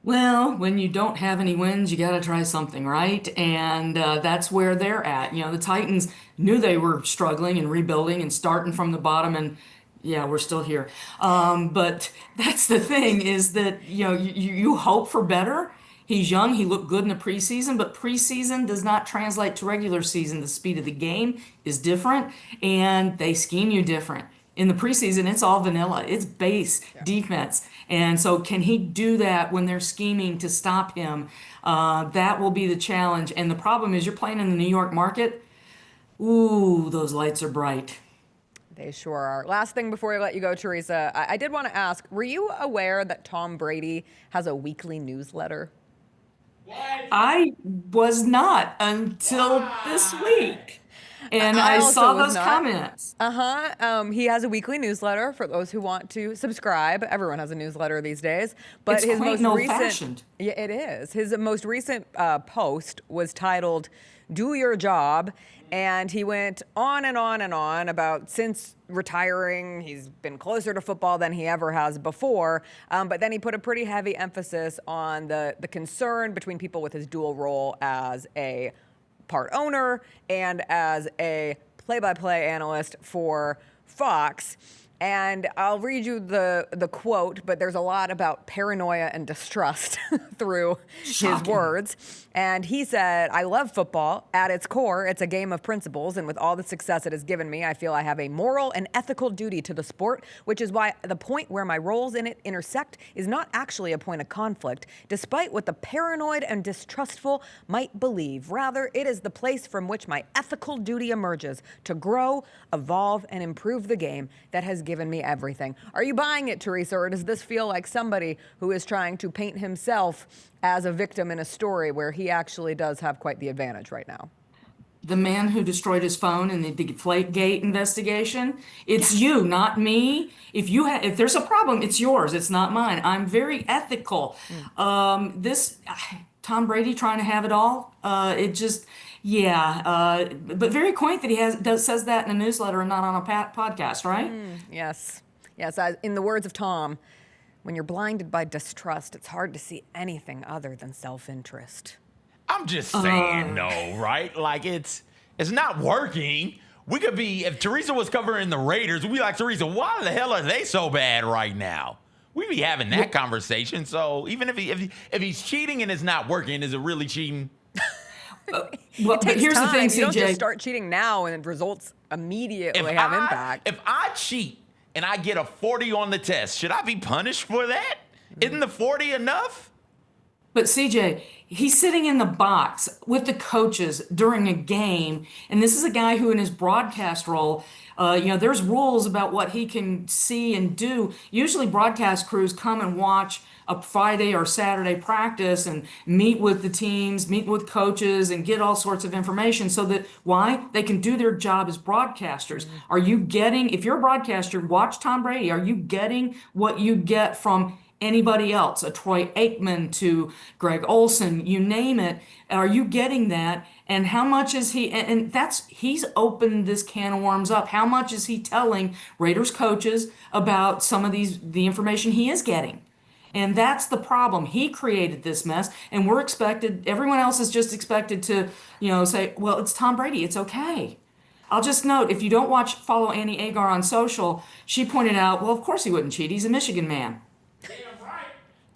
Well, when you don't have any wins, you got to try something, right? And that's where they're at. The Titans knew they were struggling and rebuilding and starting from the bottom, and yeah, we're still here. But that's the thing is that, you hope for better. He's young. He looked good in the preseason, but preseason does not translate to regular season. The speed of the game is different, and they scheme you different. In the preseason, it's all vanilla. It's base defense. And so can he do that when they're scheming to stop him? That will be the challenge. And the problem is you're playing in the New York market. Ooh, those lights are bright. They sure are. Last thing before I let you go, Teresa, I did want to ask, were you aware that Tom Brady has a weekly newsletter? I was not until this week. And I saw those comments. He has a weekly newsletter for those who want to subscribe. Everyone has a newsletter these days. But It's his quaint most and recent, old-fashioned. yeah, it is. His most recent post was titled "Do Your Job," and he went on and on and on about since retiring, he's been closer to football than he ever has before. But then he put a pretty heavy emphasis on the concern between people with his dual role as a part owner and as a play-by-play analyst for Fox. And I'll read you the quote, but there's a lot about paranoia and distrust through his words. And he said, "I love football. At its core, it's a game of principles. And with all the success it has given me, I feel I have a moral and ethical duty to the sport, which is why the point where my roles in it intersect is not actually a point of conflict, despite what the paranoid and distrustful might believe. Rather, it is the place from which my ethical duty emerges to grow, evolve, and improve the game that has given me everything." Are you buying it, Teresa, or does this feel like somebody who is trying to paint himself as a victim in a story where he actually does have quite the advantage right now? The man who destroyed his phone in the Deflategate investigation, it's you, not me. If there's a problem, it's yours. It's not mine. I'm very ethical. Tom Brady trying to have it all. But very quaint that he says that in a newsletter and not on a podcast, right? Yes. In the words of Tom, when you're blinded by distrust, it's hard to see anything other than self-interest. I'm just saying, no, right? Like it's not working. We could be, if Teresa was covering the Raiders, we'd be like, Teresa, why the hell are they so bad right now? We'd be having that conversation. So even if he's cheating and it's not working, is it really cheating? It takes here's time. the thing, You don't CJ. just start cheating now and results immediately have impact. If I cheat and I get a 40 on the test, should I be punished for that? Isn't the 40 enough? But CJ, he's sitting in the box with the coaches during a game, and this is a guy who in his broadcast role, there's rules about what he can see and do. Usually broadcast crews come and watch a Friday or Saturday practice and meet with the teams, meet with coaches, and get all sorts of information so that, why? They can do their job as broadcasters. Are you getting, if you're a broadcaster, watch Tom Brady, are you getting what you get from anybody else, a Troy Aikman to Greg Olson, you name it? Are you getting that? And how much is he, and he's opened this can of worms up. How much is he telling Raiders coaches about some of the information he is getting? And that's the problem. He created this mess, and everyone else is just expected to, say, well, it's Tom Brady, it's okay. I'll just note, if you don't follow Annie Agar on social, she pointed out, well, of course he wouldn't cheat. He's a Michigan man.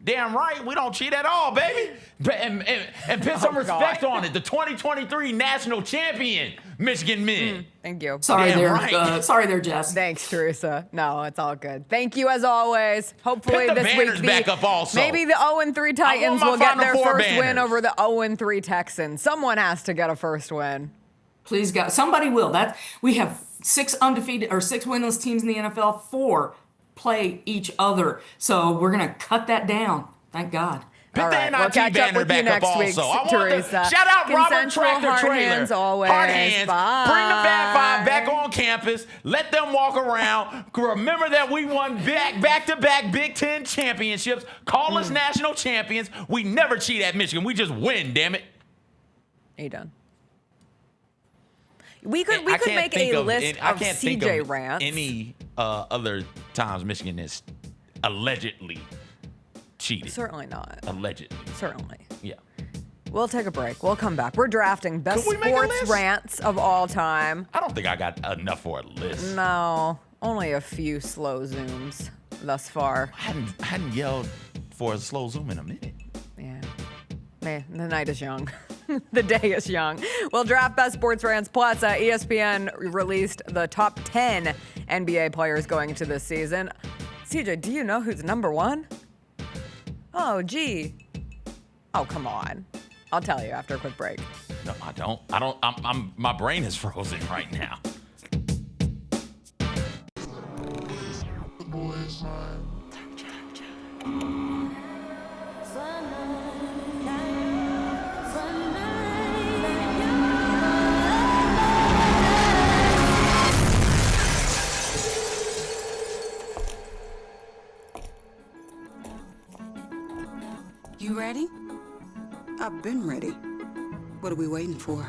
Damn right, we don't cheat at all, baby. And put some respect on it. The 2023 national champion, Michigan men. Thank you. Sorry Damn there, Jess. Thanks, Teresa. No, it's all good. Thank you as always. Hopefully Put the this banners week, back up also. maybe the 0-3 Titans my will get Final their Four first win banners. over the 0-3 Texans. Someone has to get a first win. Please God, somebody will. We have 6 winless teams in the NFL. 4 play each other, so we're gonna cut that down. Thank God. Put All the right, NIT we'll catch up banner with you back up next week, also. I want Teresa. shout out Robert Consensual Tractor hard Trailer. hands always. Hard hands. Bye. Bring the Fat Five back on campus. Let them walk around. Remember that we won back-to-back Big Ten championships. Call us national champions. We never cheat at Michigan. We just win, damn it. Are you done? We could make a list of CJ rants. Any other times Michigan is allegedly cheated. Certainly not. Allegedly. Certainly. Yeah. We'll take a break. We'll come back. We're drafting best sports rants of all time. I don't think I got enough for a list. No, only a few slow zooms thus far. I hadn't yelled for a slow zoom in a minute. Yeah. Man, the night is young. The day is young. We'll draft best sports rants. Plus, ESPN released the top 10 NBA players going into this season. CJ, do you know who's number one? Oh, gee. Oh, come on. I'll tell you after a quick break. No, I don't. My brain is frozen right now. You ready? I've been ready. What are we waiting for?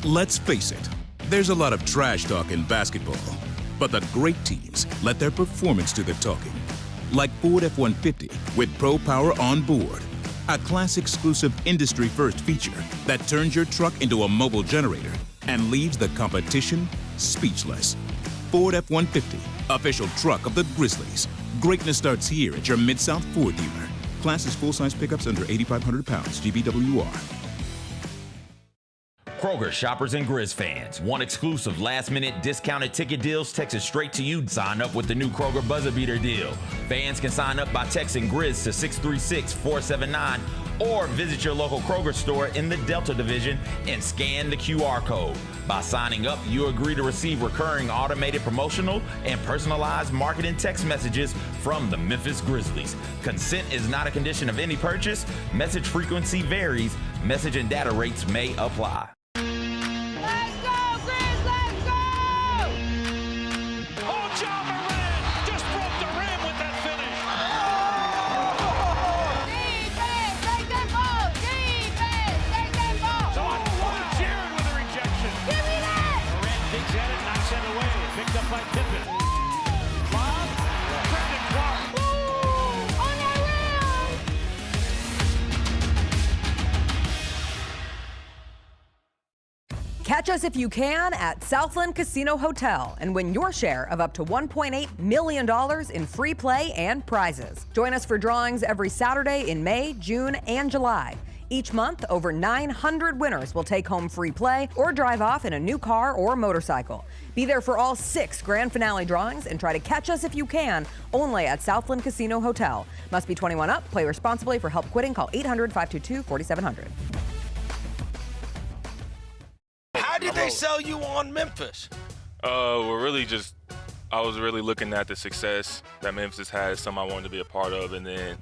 Let's face it, there's a lot of trash talk in basketball. But the great teams let their performance do the talking. Like Ford F-150 with Pro Power on board. A class-exclusive industry-first feature that turns your truck into a mobile generator and leaves the competition speechless. Ford F-150, official truck of the Grizzlies. Greatness starts here at your Mid-South Ford dealer. Class is full-size pickups under 8,500 pounds, GBWR. Kroger shoppers and Grizz fans. Want exclusive last-minute discounted ticket deals texted straight to you? Sign up with the new Kroger Buzzer Beater deal. Fans can sign up by texting Grizz to 636-479 or visit your local Kroger store in the Delta Division and scan the QR code. By signing up, you agree to receive recurring automated promotional and personalized marketing text messages from the Memphis Grizzlies. Consent is not a condition of any purchase. Message frequency varies. Message and data rates may apply. Let's go, Grizz, let's go! Oh, John Moran just broke the rim with that finish. Defense, take that ball! Defense, take that ball! Jared with a rejection. Give me that! Moran digs at it, knocks it away. Picked up by Pippen. Bob, Brandon Clark. On that rim! Catch us if you can at Southland Casino Hotel and win your share of up to $1.8 million in free play and prizes. Join us for drawings every Saturday in May, June, and July. Each month, over 900 winners will take home free play or drive off in a new car or motorcycle. Be there for all 6 grand finale drawings and try to catch us if you can, only at Southland Casino Hotel. Must be 21 up. Play responsibly. For help quitting, call 800-522-4700. How did they sell you on Memphis? Well, really just, I was really looking at the success that Memphis had, something I wanted to be a part of, and then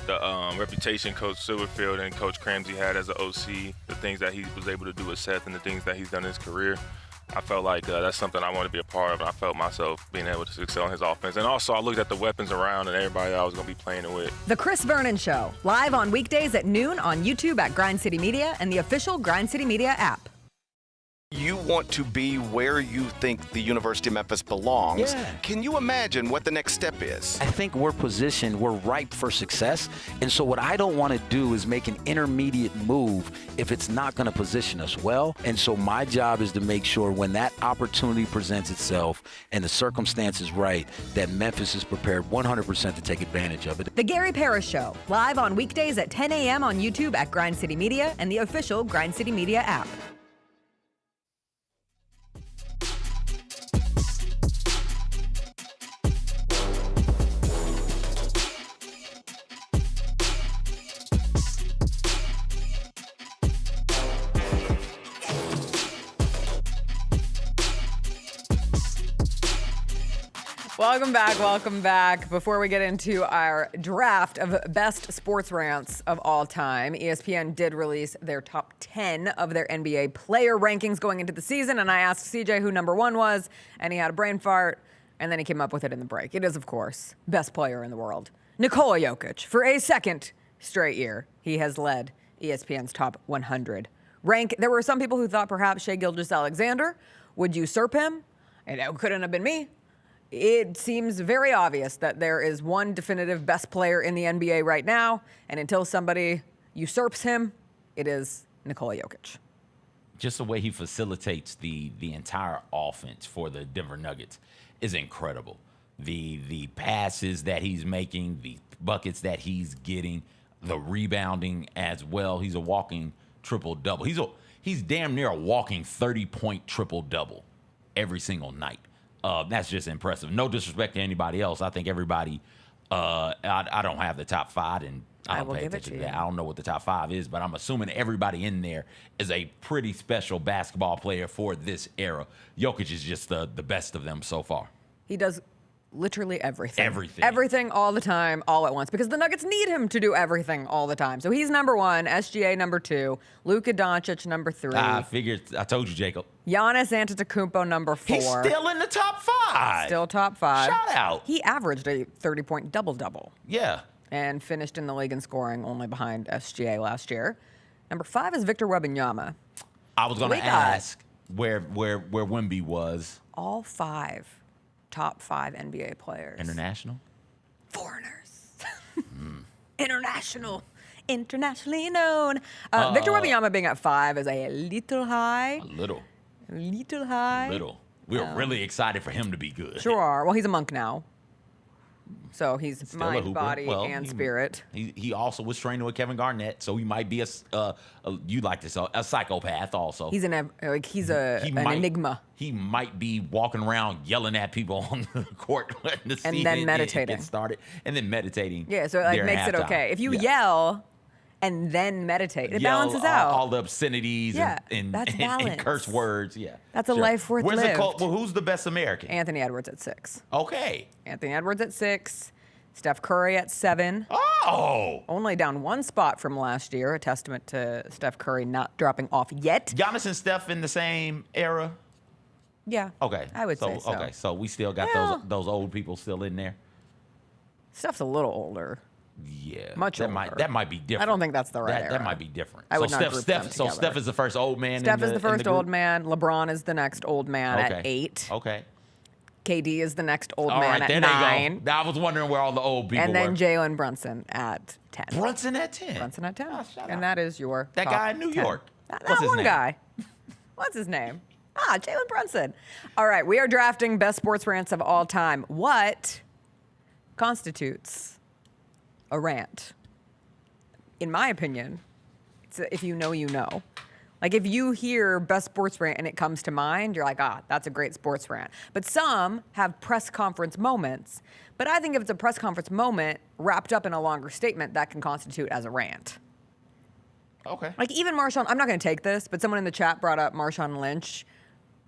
the reputation Coach Silverfield and Coach Cramsey had as an OC, the things that he was able to do with Seth and the things that he's done in his career. I felt like that's something I wanted to be a part of, and I felt myself being able to excel in his offense. And also, I looked at the weapons around and everybody that I was going to be playing it with. The Chris Vernon Show, live on weekdays at noon on YouTube at Grind City Media and the official Grind City Media app. You want to be where you think the University of Memphis belongs. Yeah. Can you imagine what the next step is? I think we're positioned, we're ripe for success. And so what I don't want to do is make an intermediate move if it's not going to position us well. And so my job is to make sure when that opportunity presents itself and the circumstance is right, that Memphis is prepared 100% to take advantage of it. The Gary Parrish Show, live on weekdays at 10 a.m. on YouTube at Grind City Media and the official Grind City Media app. Welcome back. Before we get into our draft of best sports rants of all time, ESPN did release their top 10 of their NBA player rankings going into the season, and I asked CJ who number 1 was, and he had a brain fart, and then he came up with it in the break. It is, of course, best player in the world. Nikola Jokic. For a second straight year, he has led ESPN's top 100 rank. There were some people who thought perhaps Shai Gilgeous-Alexander would usurp him, and it couldn't have been me. It seems very obvious that there is one definitive best player in the NBA right now, and until somebody usurps him, it is Nikola Jokic. Just the way he facilitates the entire offense for the Denver Nuggets is incredible. The passes that he's making, the buckets that he's getting, the rebounding as well. He's a walking triple-double. He's damn near a walking 30-point triple-double every single night. That's just impressive. No disrespect to anybody else. I think everybody, I don't have the top 5, and I don't pay attention to that. I don't know what the top 5 is, but I'm assuming everybody in there is a pretty special basketball player for this era. Jokic is just the best of them so far. He does literally everything. Everything all the time, all at once, because the Nuggets need him to do everything all the time. So he's number 1, SGA number 2, Luka Doncic number 3. I figured, I told you, Jacob. Giannis Antetokounmpo number 4. He's still in the top 5. Still top 5. Shout out. He averaged a 30-point double-double. Yeah. And finished in the league in scoring, only behind SGA last year. Number 5 is Victor Wembanyama. I was going to ask where Wemby was. All 5 top 5 NBA players. International? Foreigners. Internationally known. Victor Wembanyama being at 5 is a little high. A little. We were really excited for him to be good. Sure are. Well, he's a monk now. So he's Still mind, body, and spirit. He also was training with Kevin Garnett, so he might be a psychopath also. He's an enigma. He might be walking around yelling at people on the court letting the and then meditating. Get started, and then meditating. Yeah, so it makes it okay. If you yell and then meditate, it balances out. All the obscenities and curse words. Yeah, that's a life worth lived. Well, who's the best American? Anthony Edwards at 6. Okay. Anthony Edwards at 6. Steph Curry at 7. Oh! Only down 1 spot from last year, a testament to Steph Curry not dropping off yet. Giannis and Steph in the same era? Yeah. Okay. I would say so. Okay, so we still got those old people still in there? Steph's a little older. Yeah. Much older. That might be different. I don't think that's the right era. That might be different. I would not group them together. So Steph is the first old man Steph is the first old man. LeBron is the next old man at 8. Okay. KD is the next old man at 9. They go. I was wondering where all the old people were. And then Jalen Brunson at 10. Brunson at 10? Brunson at 10. And that is your That guy in New York. What's his name? Guy. What's his name? Jalen Brunson. All right, we are drafting best sports rants of all time. What constitutes a rant? In my opinion, it's if you know, you know. Like if you hear best sports rant and it comes to mind, you're like, that's a great sports rant. But some have press conference moments. But I think if it's a press conference moment wrapped up in a longer statement, that can constitute as a rant. Okay. Like even Marshawn, I'm not going to take this, but someone in the chat brought up Marshawn Lynch.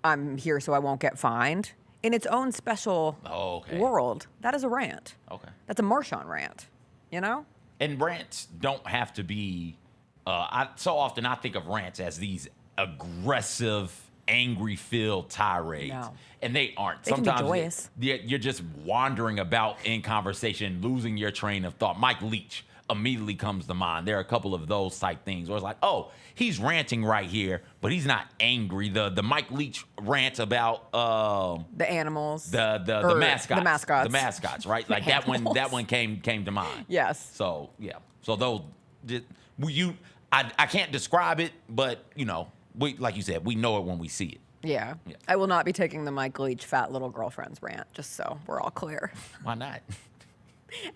I'm here so I won't get fined. In its own special world, that is a rant. Okay. That's a Marshawn rant, you know? And rants don't have to be, so often I think of rants as these aggressive, angry-filled tirades. No. And they aren't. They can be joyous. You're just wandering about in conversation, losing your train of thought. Mike Leach immediately comes to mind. There are a couple of those type things where it's like, he's ranting right here, but he's not angry. The Mike Leach rant about the animals, the mascots, right? Like that one came to mind. Yes. So yeah. So those I can't describe it, but we, like you said, we know it when we see it. Yeah. I will not be taking the Mike Leach fat little girlfriend's rant, just so we're all clear. Why not?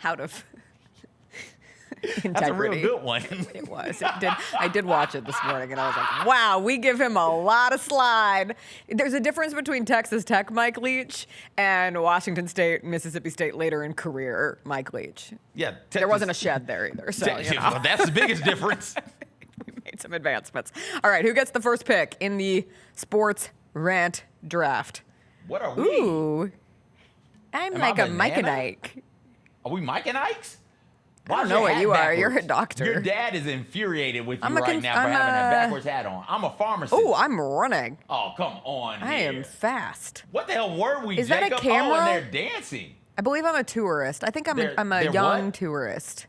Out of integrity. That's a real good one. It was. I did watch it this morning, and I was like, wow, we give him a lot of slide. There's a difference between Texas Tech Mike Leach and Washington State, Mississippi State later in career Mike Leach. Yeah. There wasn't a shed there either. So, well, that's the biggest difference. We made some advancements. All right, who gets the first pick in the sports rant draft? What are we? Ooh. I'm like a Mike and Ike. Are we Mike and Ikes? I don't know what you are. You're a doctor. Your dad is infuriated with you right now for having a backwards hat on. I'm a pharmacist. Oh, I'm running. Oh, come on. I am fast. What the hell were we, Is Jacob? that a camera? Oh, and they're dancing. I believe I'm a tourist. I think I'm a they're young what? tourist.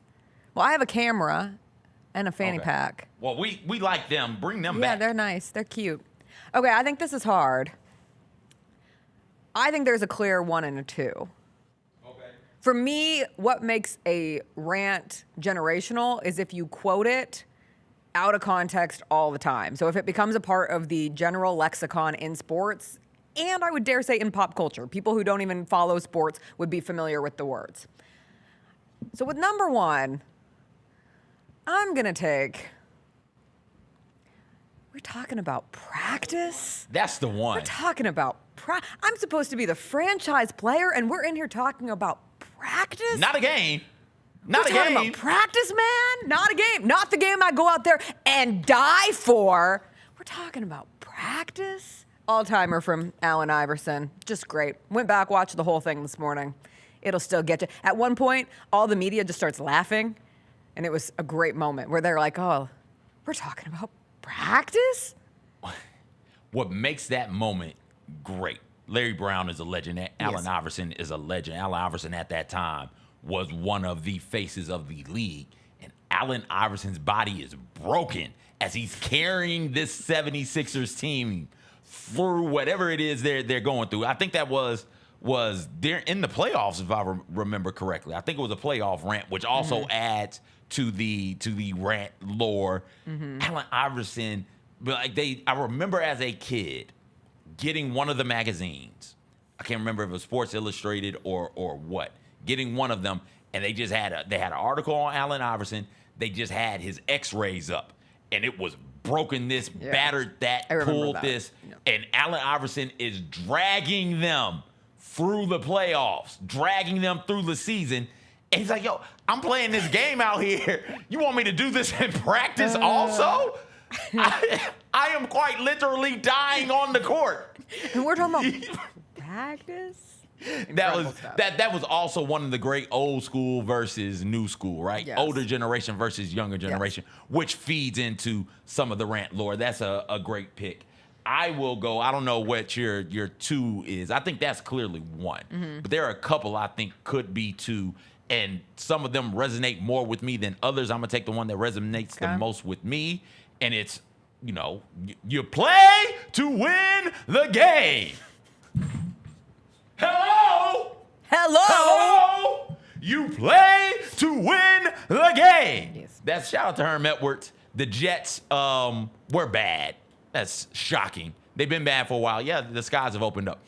Well, I have a camera and a fanny pack. Well, we like them. Bring them Yeah, back. they're nice. They're cute. Okay, I think this is hard. I think there's a clear 1 and a 2. For me, what makes a rant generational is if you quote it out of context all the time. So if it becomes a part of the general lexicon in sports, and I would dare say in pop culture, people who don't even follow sports would be familiar with the words. So with number 1, I'm going to take, we're talking about practice? That's the one. We're talking about I'm supposed to be the franchise player, and we're in here talking about practice? Not a game. We're talking about practice, man. Not a game. Not the game I go out there and die for. We're talking about practice. All-timer from Allen Iverson. Just great. Went back, watched the whole thing this morning. It'll still get you. At one point, all the media just starts laughing, and it was a great moment where they're like, oh, we're talking about practice? What makes that moment great? Larry Brown is a legend. Allen Iverson is a legend. Allen Iverson at that time was one of the faces of the league. And Allen Iverson's body is broken as he's carrying this 76ers team through whatever it is they're going through. I think that was there in the playoffs, if I remember correctly. I think it was a playoff rant, which also adds to the rant lore. Allen Iverson, I remember as a kid getting one of the magazines. I can't remember if it was Sports Illustrated or what. Getting one of them, and they just had an article on Allen Iverson. They just had his X-rays up, and it was broken this, battered that, pulled this, and Allen Iverson is dragging them through the playoffs, dragging them through the season. And he's like, yo, I'm playing this game out here. You want me to do this in practice also? I am quite literally dying on the court. And we're talking about practice? That was also one of the great old school versus new school, right? Yes. Older generation versus younger generation, which feeds into some of the rant lore. That's a great pick. I will go, I don't know what your 2 is. I think that's clearly 1. But there are a couple I think could be 2, and some of them resonate more with me than others. I'm going to take the one that resonates the most with me, and it's, you play to win the game. Hello? You play to win the game. Yes. That's shout out to Herm Edwards. The Jets were bad. That's shocking. They've been bad for a while. Yeah, the skies have opened up.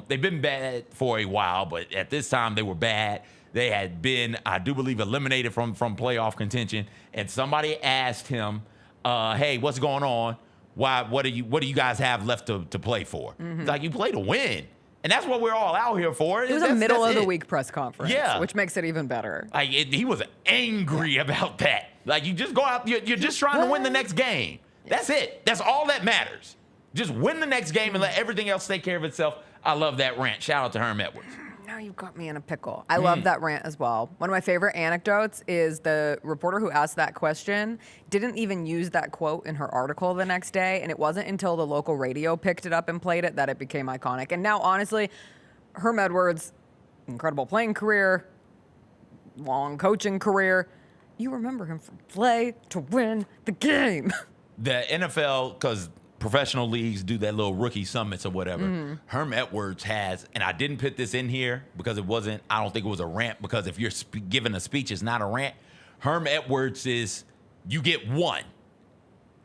They've been bad for a while, but at this time they were bad. They had been, I do believe, eliminated from playoff contention. And somebody asked him, hey, what's going on? What do you guys have left to play for? It's like, you play to win. And that's what we're all out here for. It was a middle of the week press conference, yeah, which makes it even better. Like he was angry about that. Like, you just go out, you're just trying to win the next game. That's it. That's all that matters. Just win the next game and let everything else take care of itself. I love that rant. Shout out to Herm Edwards. Now you've got me in a pickle. I love that rant as well. One of my favorite anecdotes is the reporter who asked that question didn't even use that quote in her article the next day, and it wasn't until the local radio picked it up and played it that it became iconic. And now, honestly, Herm Edwards, incredible playing career, long coaching career, you remember him from play to win the game. The NFL, because professional leagues do that little rookie summits or whatever. Herm Edwards has, and I didn't put this in here because it wasn't, I don't think it was a rant, because if you're giving a speech, it's not a rant. Herm Edwards is, you get one.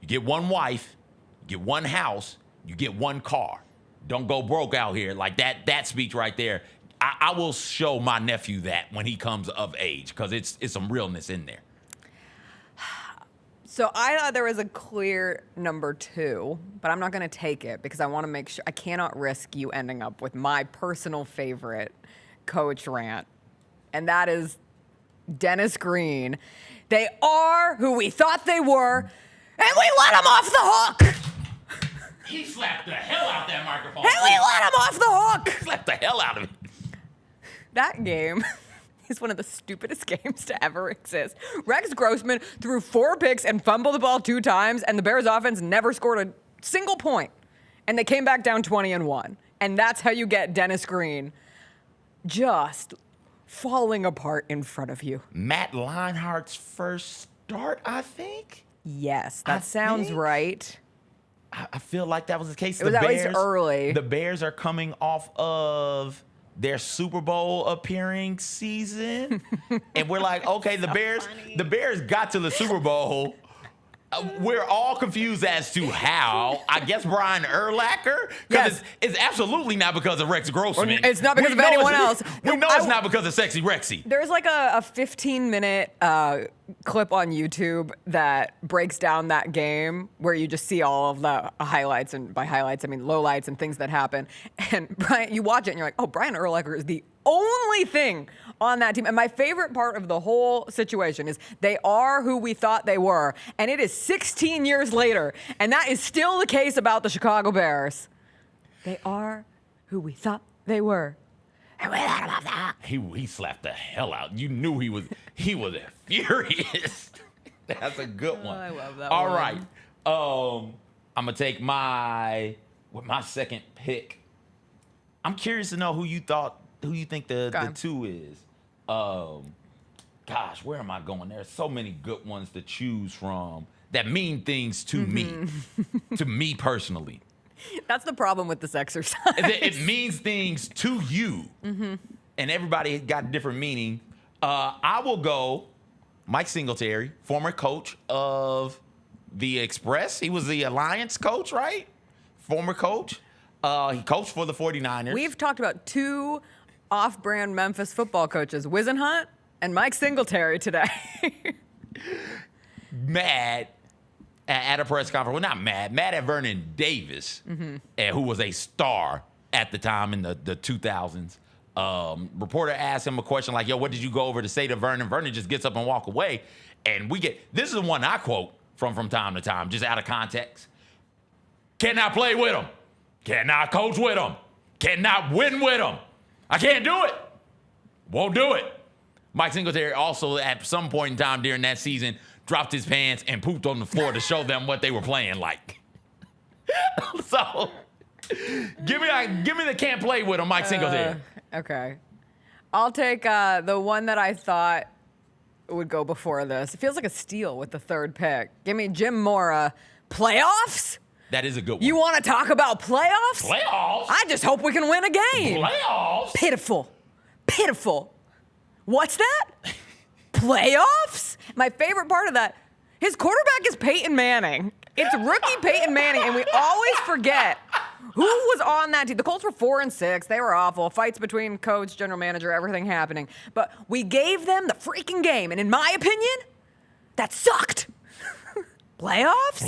You get one wife, you get one house, you get one car. Don't go broke out here. Like that speech right there. I will show my nephew that when he comes of age, because it's some realness in there. So I thought there was a clear number 2, but I'm not going to take it because I want to make sure. I cannot risk you ending up with my personal favorite coach rant, and that is Dennis Green. They are who we thought they were, and we let them off the hook. He slapped the hell out that microphone. And we let him off the hook. Slapped the hell out of it. That game is one of the stupidest games to ever exist. Rex Grossman threw 4 picks and fumbled the ball 2 times, and the Bears offense never scored a single point. And they came back down 20-1. And that's how you get Dennis Green just falling apart in front of you. Matt Leinart's first start, I think. Yes, that sounds right. I feel like that was the case. It was at least early. The Bears are coming off of their Super Bowl appearing season, and we're like, okay, the Bears got to the Super Bowl. We're all confused as to how. I guess Brian Urlacher? Because it's absolutely not because of Rex Grossman. It's not because of anyone else. We know it's not because of Sexy Rexy. There's like a 15-minute clip on YouTube that breaks down that game where you just see all of the highlights, and by highlights I mean lowlights and things that happen. And Brian, you watch it and you're like, oh, Brian Urlacher is the only thing on that team. And my favorite part of the whole situation is they are who we thought they were. And it is 16 years later. And that is still the case about the Chicago Bears. They are who we thought they were. And we're not about that. He slapped the hell out. You knew he was furious. That's a good one. I love that All one. right. I'm going to take my second pick. I'm curious to know who you think the two is. Gosh, where am I going? There's so many good ones to choose from that mean things to me, to me personally. That's the problem with this exercise. It means things to you, and everybody got different meaning. I will go Mike Singletary, former coach of the Express. He was the Alliance coach, right? Former coach. He coached for the 49ers. We've talked about two off-brand Memphis football coaches, Wisenhunt and Mike Singletary today. Mad at a press conference. Well, not mad at Vernon Davis, who was a star at the time in the 2000s. Reporter asked him a question like, yo, what did you go over to say to Vernon? Vernon just gets up and walk away. And this is the one I quote from time to time, just out of context. Cannot play with him. Cannot coach with him. Cannot win with him. I can't do it. Won't do it. Mike Singletary also, at some point in time during that season, dropped his pants and pooped on the floor to show them what they were playing like. So, give me the can't play with him, Mike Singletary. Okay. I'll take the one that I thought would go before this. It feels like a steal with the third pick. Give me Jim Mora. Playoffs? That is a good one. You want to talk about playoffs? Playoffs? I just hope we can win a game. Playoffs? Pitiful. What's that? Playoffs? My favorite part of that, his quarterback is Peyton Manning. It's rookie Peyton Manning, and we always forget who was on that team. The Colts were 4-6. They were awful. Fights between coach, general manager, everything happening. But we gave them the freaking game, and in my opinion, that sucked. Playoffs?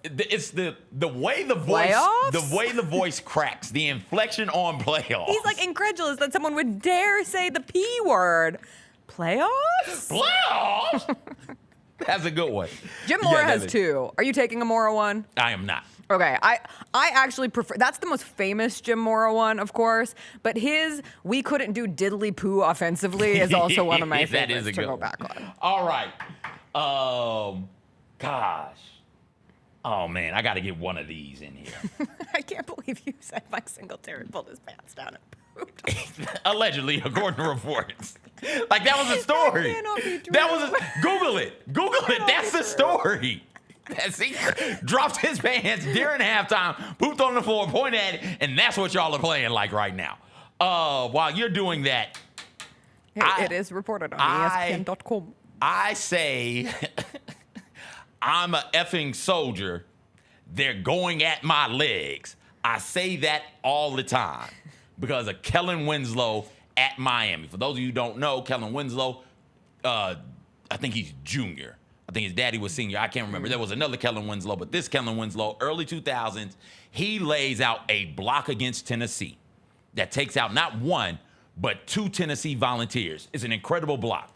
It's the way the voice cracks, the inflection on playoffs. He's like incredulous that someone would dare say the P word. Playoffs? That's a good one. Jim Mora has two. Are you taking a Mora one? I am not. Okay, I actually prefer, that's the most famous Jim Mora one, of course, but his we couldn't do diddly poo offensively is also one of my favorites that is a to good go one. back on. All right. Gosh. Oh, man, I got to get one of these in here. I can't believe you said Mike Singletary pulled his pants down and pooped. Allegedly, according to reports. Like, that was a story. Google it. That's the story. He dropped his pants during halftime, pooped on the floor, pointed at it, and that's what y'all are playing like right now. While you're doing that. It is reported on ESPN.com. I say I'm a effing soldier. They're going at my legs. I say that all the time because of Kellen Winslow at Miami. For those of you who don't know, Kellen Winslow, I think he's junior. I think his daddy was senior. I can't remember. There was another Kellen Winslow, but this Kellen Winslow, early 2000s, he lays out a block against Tennessee that takes out not one, but two Tennessee Volunteers. It's an incredible block.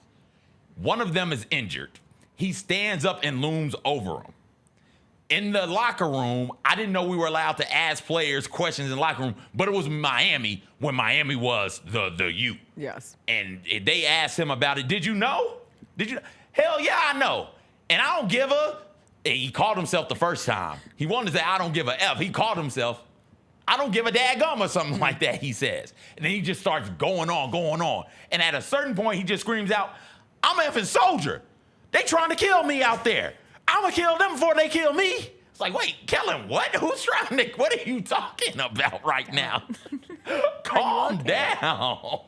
One of them is injured. He stands up and looms over him. In the locker room, I didn't know we were allowed to ask players questions in the locker room, but it was Miami when Miami was the U. Yes. And they asked him about it. Did you know? Hell yeah, I know. And I don't give a. He called himself the first time. He wanted to say, I don't give a F. He called himself, I don't give a daggum or something like that, he says. And then he just starts going on. And at a certain point, he just screams out, I'm an effing soldier. They trying to kill me out there. I'm going to kill them before they kill me. It's like, wait, Kellen, what? What are you talking about right now? Calm down.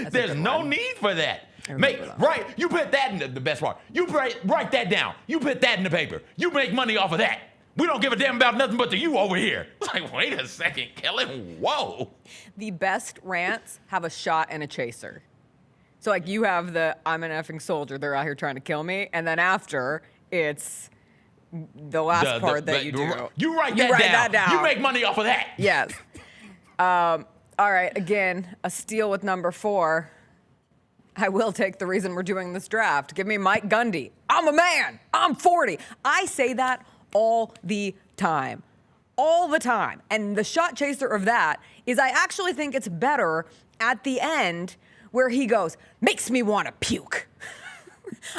There's no need for that. You put that in the best part. You write that down. You put that in the paper. You make money off of that. We don't give a damn about nothing but the you over here. It's like, wait a second, Kellen, whoa. The best rants have a shot and a chaser. So like you have the, I'm an effing soldier, they're out here trying to kill me. And then after, it's the last part that you do. You write that down. You make money off of that. Yes. All right, again, a steal with number 4. I will take the reason we're doing this draft. Give me Mike Gundy. I'm a man. I'm 40. I say that all the time. All the time. And the shot chaser of that is I actually think it's better at the end where he goes, makes me want to puke.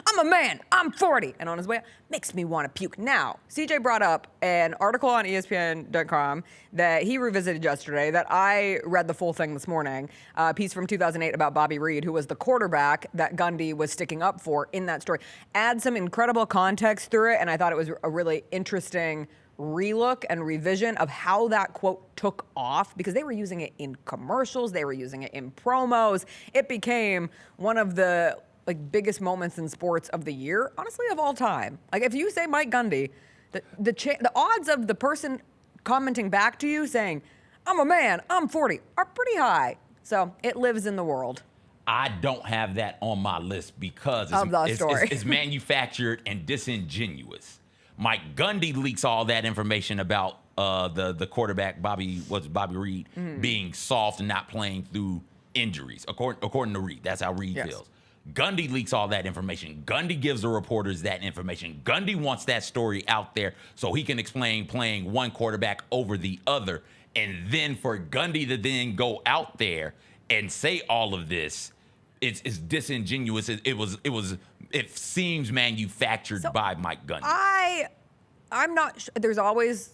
I'm a man, I'm 40. And on his way out, makes me want to puke. Now, CJ brought up an article on ESPN.com that he revisited yesterday that I read the full thing this morning. A piece from 2008 about Bobby Reed, who was the quarterback that Gundy was sticking up for in that story. Add some incredible context through it, and I thought it was a really interesting relook and revision of how that quote took off, because they were using it in commercials, they were using it in promos. It became one of the biggest moments in sports of the year, honestly, of all time. Like if you say Mike Gundy, the odds of the person commenting back to you saying, I'm a man, I'm 40, are pretty high. So it lives in the world. I don't have that on my list because it's manufactured and disingenuous. Mike Gundy leaks all that information about the quarterback, Bobby Reed, being soft and not playing through injuries, according to Reed. That's how Reed feels. Gundy leaks all that information. Gundy gives the reporters that information. Gundy wants that story out there so he can explain playing one quarterback over the other. And then for Gundy to then go out there and say all of this, it's disingenuous. It seems manufactured by Mike Gundy. I'm not. There's always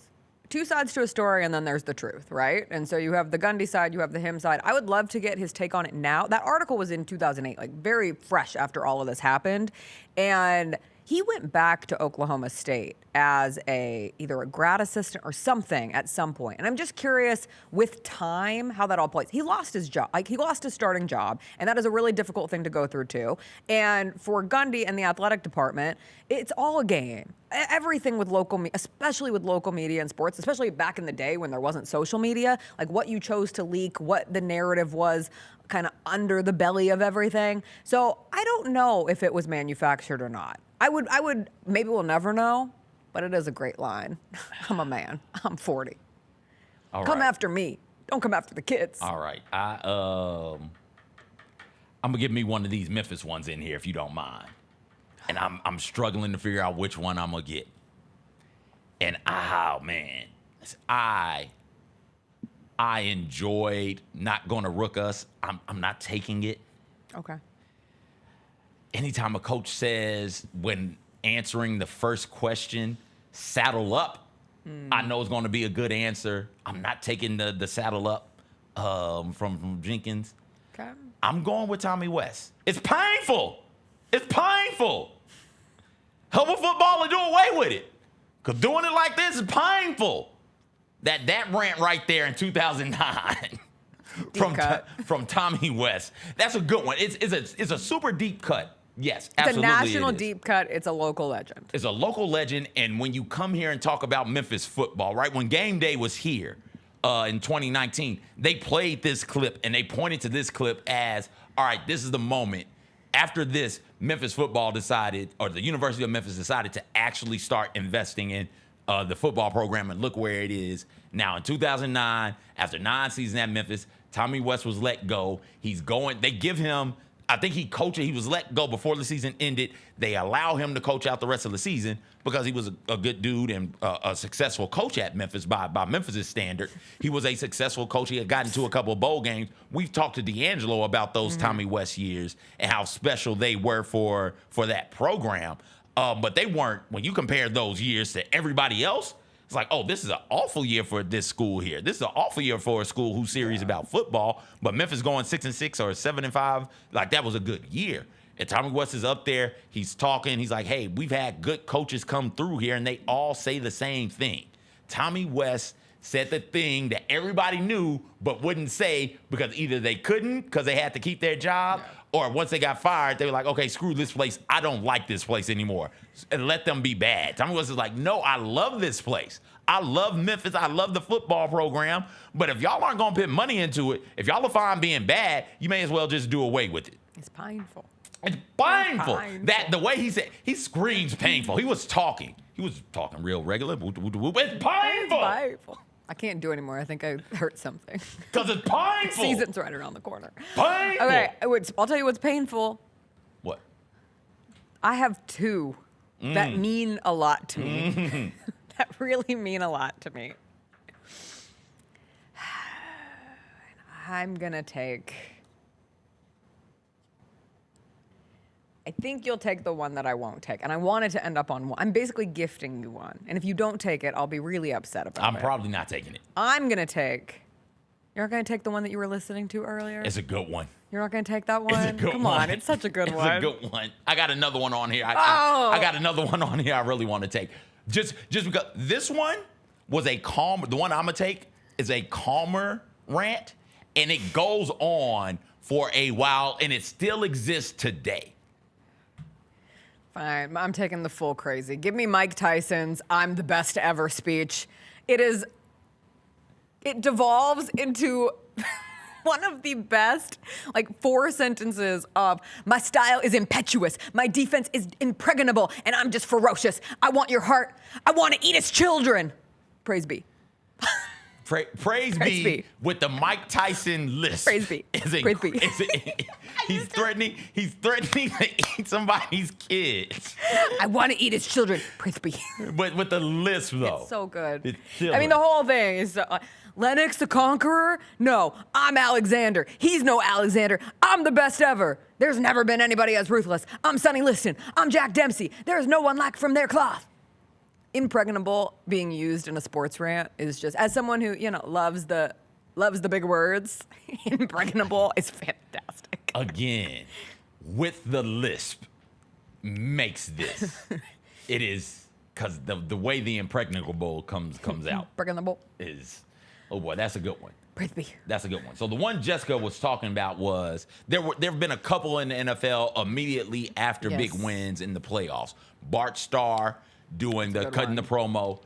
two sides to a story, and then there's the truth, right? And so you have the Gundy side, you have the him side. I would love to get his take on it now. That article was in 2008, very fresh after all of this happened, and he went back to Oklahoma State as either a grad assistant or something at some point. And I'm just curious, with time, how that all plays. He lost his job. He lost his starting job, and that is a really difficult thing to go through, too. And for Gundy and the athletic department, it's all a game. Everything with especially with local media and sports, especially back in the day when there wasn't social media, like what you chose to leak, what the narrative was kind of under the belly of everything. So I don't know if it was manufactured or not. I would, maybe we'll never know, but it is a great line. I'm a man. I'm 40. Come after me. Don't come after the kids. All right. I'm going to give me one of these Memphis ones in here, if you don't mind. And I'm struggling to figure out which one I'm going to get. And, man, I enjoyed Not Gonna Rook Us. I'm not taking it. Okay. Anytime a coach says, when answering the first question, saddle up, I know it's going to be a good answer. I'm not taking the saddle up from Jenkins. Okay. I'm going with Tommy West. It's painful. It's painful. Help a footballer do away with it. Because doing it like this is painful. That rant right there in 2009 from Tommy West. That's a good one. It's a super deep cut. Yes, absolutely. It's a national deep cut. It's a local legend. It's a local legend. And when you come here and talk about Memphis football, right? When game day was here in 2019, they played this clip and they pointed to this clip as, all right, this is the moment. After this, Memphis football decided, or the University of Memphis decided to actually start investing in the football program, and look where it is now. In 2009, after 9 seasons at Memphis, Tommy West was let go. They give him, I think he was let go before the season ended. They allow him to coach out the rest of the season because he was a good dude and a successful coach at Memphis by Memphis' standard. He was a successful coach. He had gotten to a couple of bowl games. We've talked to D'Angelo about those Tommy West years and how special they were for that program. But they weren't, when you compare those years to everybody else, It's like, oh, this is an awful year for this school here. This is an awful year for a school who's serious about football. But Memphis going 6-6 or 7-5, like that was a good year. And Tommy West is up there. He's talking. He's like, hey, we've had good coaches come through here, and they all say the same thing. Tommy West said the thing that everybody knew but wouldn't say because either they couldn't because they had to keep their job, or once they got fired, they were like, okay, screw this place. I don't like this place anymore. And let them be bad. Tommy West is like, no, I love this place. I love Memphis. I love the football program. But if y'all aren't going to put money into it, if y'all are fine being bad, you may as well just do away with it. It's painful. It's painful. That the way he said, he screams painful. He was talking real regular. It's painful. I can't do anymore. I think I hurt something. Because it's painful. Season's right around the corner. Painful. Okay, I'll tell you what's painful. What? I have two that mean a lot to me. That really mean a lot to me. I'm going to take... I think you'll take the one that I won't take. And I wanted to end up on one. I'm basically gifting you one. And if you don't take it, I'll be really upset about it. I'm probably not taking it. I'm going to take... You're not going to take the one that you were listening to earlier? It's a good one. You're not going to take that one? It's a good Come one. on, it's such a good one. It's a good one. I got another one on here. I got another one on here I really want to take. Just because this one was a calm... The one I'm going to take is a calmer rant. And it goes on for a while. And it still exists today. Fine, I'm taking the full crazy. Give me Mike Tyson's "I'm the best ever" speech. It devolves into one of the best, 4 sentences of, my style is impetuous, my defense is impregnable, and I'm just ferocious. I want your heart. I want to eat its children. Praise be. Praise be with the Mike Tyson list. Praise be. Praise be. He's threatening to eat somebody's kids. I want to eat his children. Praise be. But with the list, though. It's so good. I mean, the whole thing is Lennox the Conqueror? No, I'm Alexander. He's no Alexander. I'm the best ever. There's never been anybody as ruthless. I'm Sonny Liston. I'm Jack Dempsey. There is no one like from their cloth. Impregnable being used in a sports rant is just, as someone who, loves the big words, impregnable is fantastic. Again, with the lisp makes this. It is, because the way the impregnable comes out. Impregnable. Is, oh boy, that's a good one. Praise be. That's a good one. So the one Jessica was talking about was, there have been a couple in the NFL immediately after big wins in the playoffs. Bart Starr doing the cutting the promo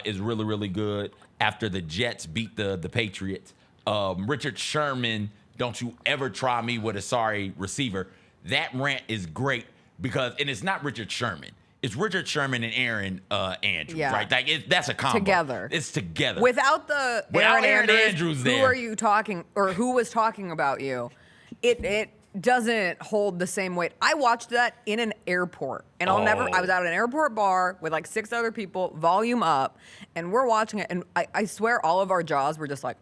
is really, really good. After the Jets beat the Patriots. Richard Sherman, don't you ever try me with a sorry receiver. That rant is great because, and it's not Richard Sherman. It's Richard Sherman and Aaron Andrews, right? That's a combo. Together. It's together. Without Aaron Andrews there. Who are you talking, or who was talking about you? It doesn't hold the same weight. I watched that in an airport, and I was at an airport bar with 6 other people, volume up, and we're watching it, and I swear all of our jaws were just like,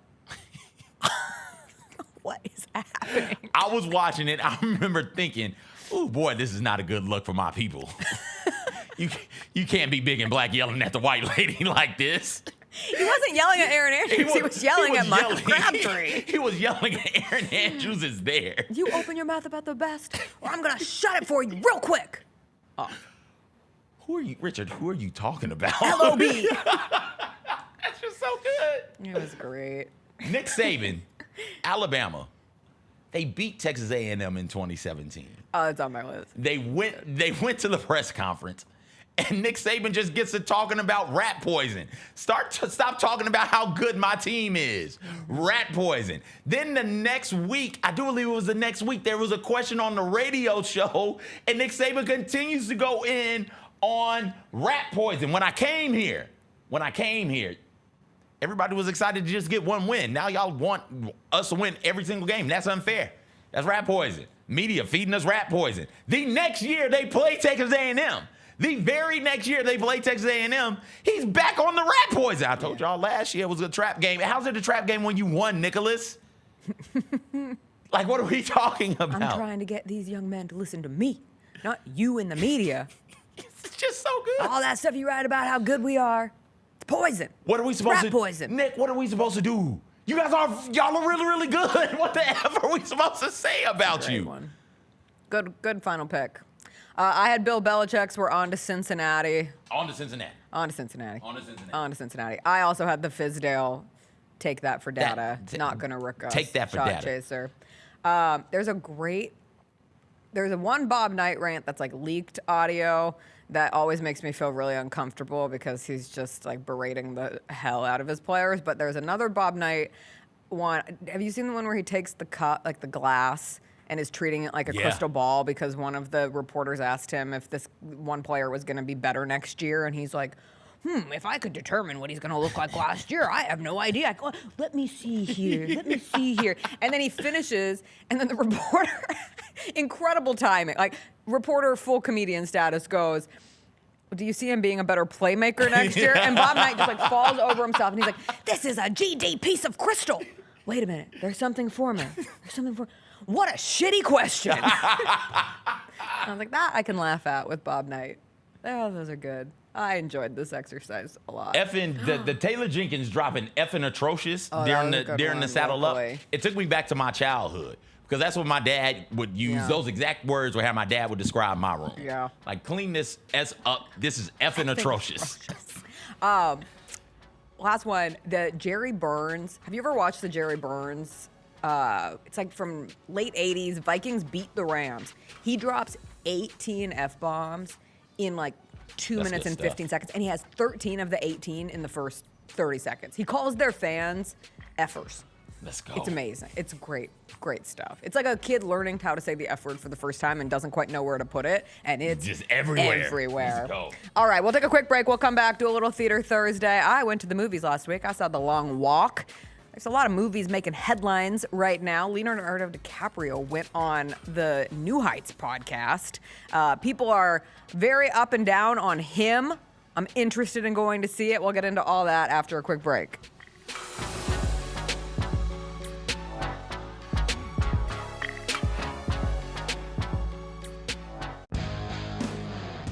what is happening? I was watching it. I remember thinking, oh boy, this is not a good look for my people. You can't be big and black yelling at the white lady like this. He wasn't yelling at Aaron Andrews. He was yelling at Michael Crabtree. He was yelling at Aaron Andrews is there. You open your mouth about the best, or I'm going to shut it for you real quick. Oh. Who are you, Richard? Who are you talking about? LOB. That's just so good. It was great. Nick Saban, Alabama. They beat Texas A&M in 2017. Oh, it's on my list. They went to the press conference. And Nick Saban just gets to talking about rat poison. Stop talking about how good my team is. Rat poison. Then the next week, I do believe it was the next week, there was a question on the radio show, and Nick Saban continues to go in on rat poison. When I came here, everybody was excited to just get one win. Now y'all want us to win every single game. That's unfair. That's rat poison. Media feeding us rat poison. The next year, they play Texas A&M. The very next year they play Texas A&M, he's back on the rat poison. I told y'all last year was a trap game. How's it a trap game when you won, Nicholas? What are we talking about? I'm trying to get these young men to listen to me, not you in the media. It's just so good. All that stuff you write about how good we are, it's Poison. What are we supposed Rat to poison. Nick, what are we supposed to do? Y'all are really, really good. What the F are we supposed to say about you? One. Good final pick. I had Bill Belichick's. We're on to Cincinnati. On to Cincinnati. On to Cincinnati. On to Cincinnati. On to Cincinnati. I also had the Fizdale. Take that for data. Not gonna rick us. Take that for shot data. Chaser. There's a one Bob Knight rant that's like leaked audio that always makes me feel really uncomfortable because he's just like berating the hell out of his players. But there's another Bob Knight one. Have you seen the one where he takes the cup, like the glass, and is treating it like a crystal ball because one of the reporters asked him if this one player was going to be better next year, and he's like, if I could determine what he's going to look like last year, I have no idea. I go, let me see here. Let me see here. And then he finishes, and then the reporter, incredible timing, like reporter full comedian status goes, do you see him being a better playmaker next year? And Bob Knight just like falls over himself, and he's like, this is a GD piece of crystal. Wait a minute. There's something for me. There's something for What a shitty question. I was like, that I can laugh at with Bob Knight. Oh, those are good. I enjoyed this exercise a lot. The Taylor Jenkins dropping effing atrocious during the saddle up. It took me back to my childhood because that's what my dad would use. Yeah. Those exact words were how my dad would describe my room. Yeah. Like, clean this S up. This is effing atrocious. Last one, the Jerry Burns. Have you ever watched the Jerry Burns? It's like from late 80s. Vikings beat the Rams. He drops 18 F-bombs in like 2 minutes and 15 seconds, and he has 13 of the 18 in the first 30 seconds. He calls their fans effers. Let's go. It's amazing. It's great, great stuff. It's like a kid learning how to say the F word for the first time and doesn't quite know where to put it, and it's just everywhere. Everywhere. Let's go. All right, we'll take a quick break. We'll come back, do a little Theater Thursday. I went to the movies last week. I saw The Long Walk. There's a lot of movies making headlines right now. Leonardo DiCaprio went on the New Heights podcast. People are very up and down on him. I'm interested in going to see it. We'll get into all that after a quick break.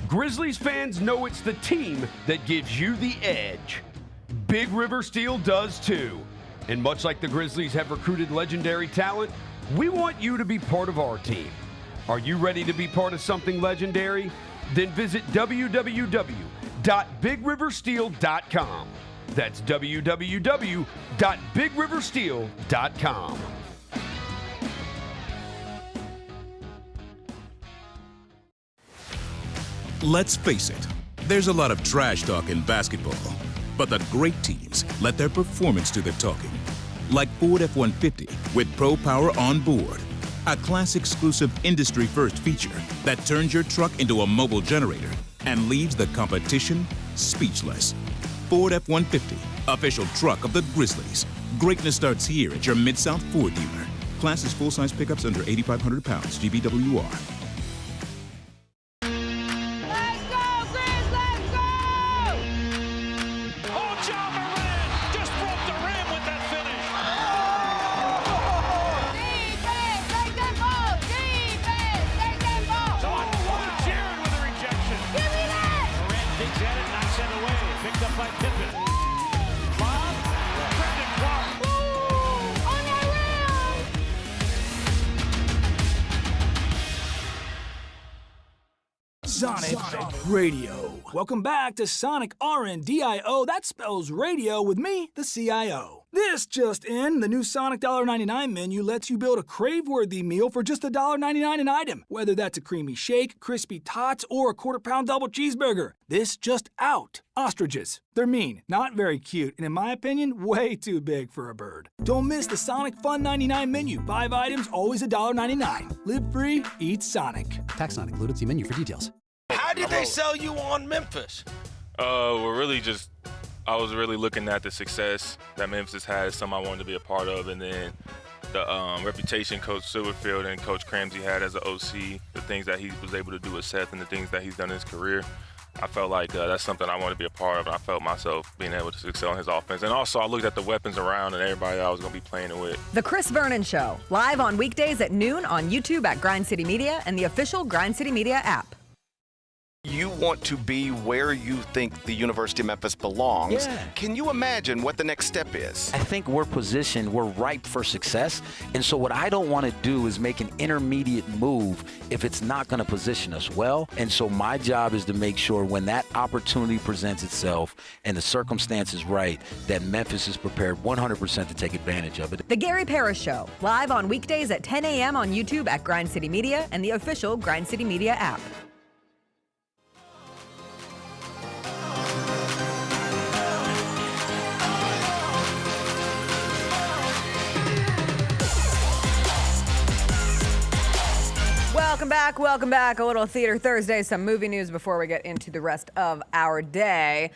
Grizzlies fans know it's the team that gives you the edge. Big River Steel does too. And much like the Grizzlies have recruited legendary talent, we want you to be part of our team. Are you ready to be part of something legendary? Then visit www.bigriversteel.com. That's www.bigriversteel.com. Let's face it, there's a lot of trash talk in basketball. But the great teams let their performance do the talking. Like Ford F-150 with Pro Power on board. A class-exclusive industry-first feature that turns your truck into a mobile generator and leaves the competition speechless. Ford F-150, official truck of the Grizzlies. Greatness starts here at your Mid-South Ford dealer. Class is full-size pickups under 8,500 pounds, GBWR. Sonic Radio. Welcome back to Sonic RNDIO. That spells radio with me, the CIO. This just in, the new Sonic $1.99 menu lets you build a crave-worthy meal for just $1.99 an item. Whether that's a creamy shake, crispy tots, or a quarter-pound double cheeseburger. This just out. Ostriches. They're mean, not very cute, and in my opinion, way too big for a bird. Don't miss the Sonic Fun 99 menu. 5 items, always $1.99. Live free, eat Sonic. Tax not included. See menu for details. How did they sell you on Memphis? I was really looking at the success that Memphis has, something I wanted to be a part of, and then the reputation Coach Silverfield and Coach Cramsey had as an OC, the things that he was able to do with Seth and the things that he's done in his career. I felt like that's something I wanted to be a part of, and I felt myself being able to excel in his offense. And also, I looked at the weapons around and everybody I was going to be playing it with. The Chris Vernon Show, live on weekdays at noon on YouTube at Grind City Media and the official Grind City Media app. You want to be where you think the University of Memphis belongs. Yeah. Can you imagine what the next step is? I think we're positioned, we're ripe for success. And so what I don't want to do is make an intermediate move if it's not going to position us well. And so my job is to make sure when that opportunity presents itself and the circumstance is right, that Memphis is prepared 100% to take advantage of it. The Gary Parrish Show, live on weekdays at 10 a.m. on YouTube at Grind City Media and the official Grind City Media app. Welcome back. A little Theater Thursday, some movie news before we get into the rest of our day.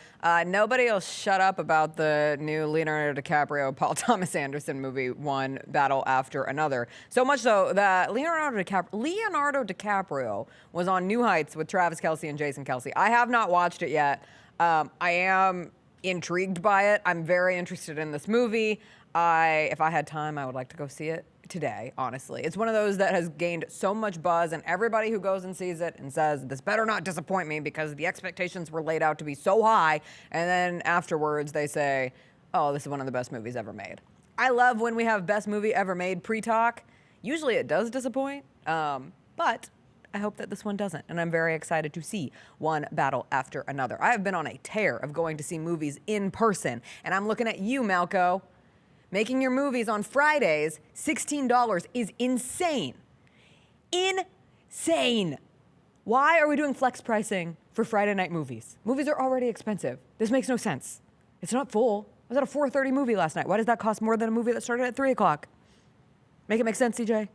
Nobody will shut up about the new Leonardo DiCaprio, Paul Thomas Anderson movie, One Battle After Another. So much so that Leonardo DiCaprio was on New Heights with Travis Kelce and Jason Kelce. I have not watched it yet. I am intrigued by it. I'm very interested in this movie. If I had time, I would like to go see it today, honestly. It's one of those that has gained so much buzz, and everybody who goes and sees it and says, this better not disappoint me because the expectations were laid out to be so high, and then afterwards they say, oh, this is one of the best movies ever made. I love when we have best movie ever made pre-talk. Usually it does disappoint, but I hope that this one doesn't, and I'm very excited to see One Battle After Another. I have been on a tear of going to see movies in person, and I'm looking at you, Malco. Making your movies on Fridays, $16 is insane. Insane. Why are we doing flex pricing for Friday night movies? Movies are already expensive. This makes no sense. It's not full. I was at a 4:30 movie last night. Why does that cost more than a movie that started at 3 o'clock? Make it make sense, CJ? I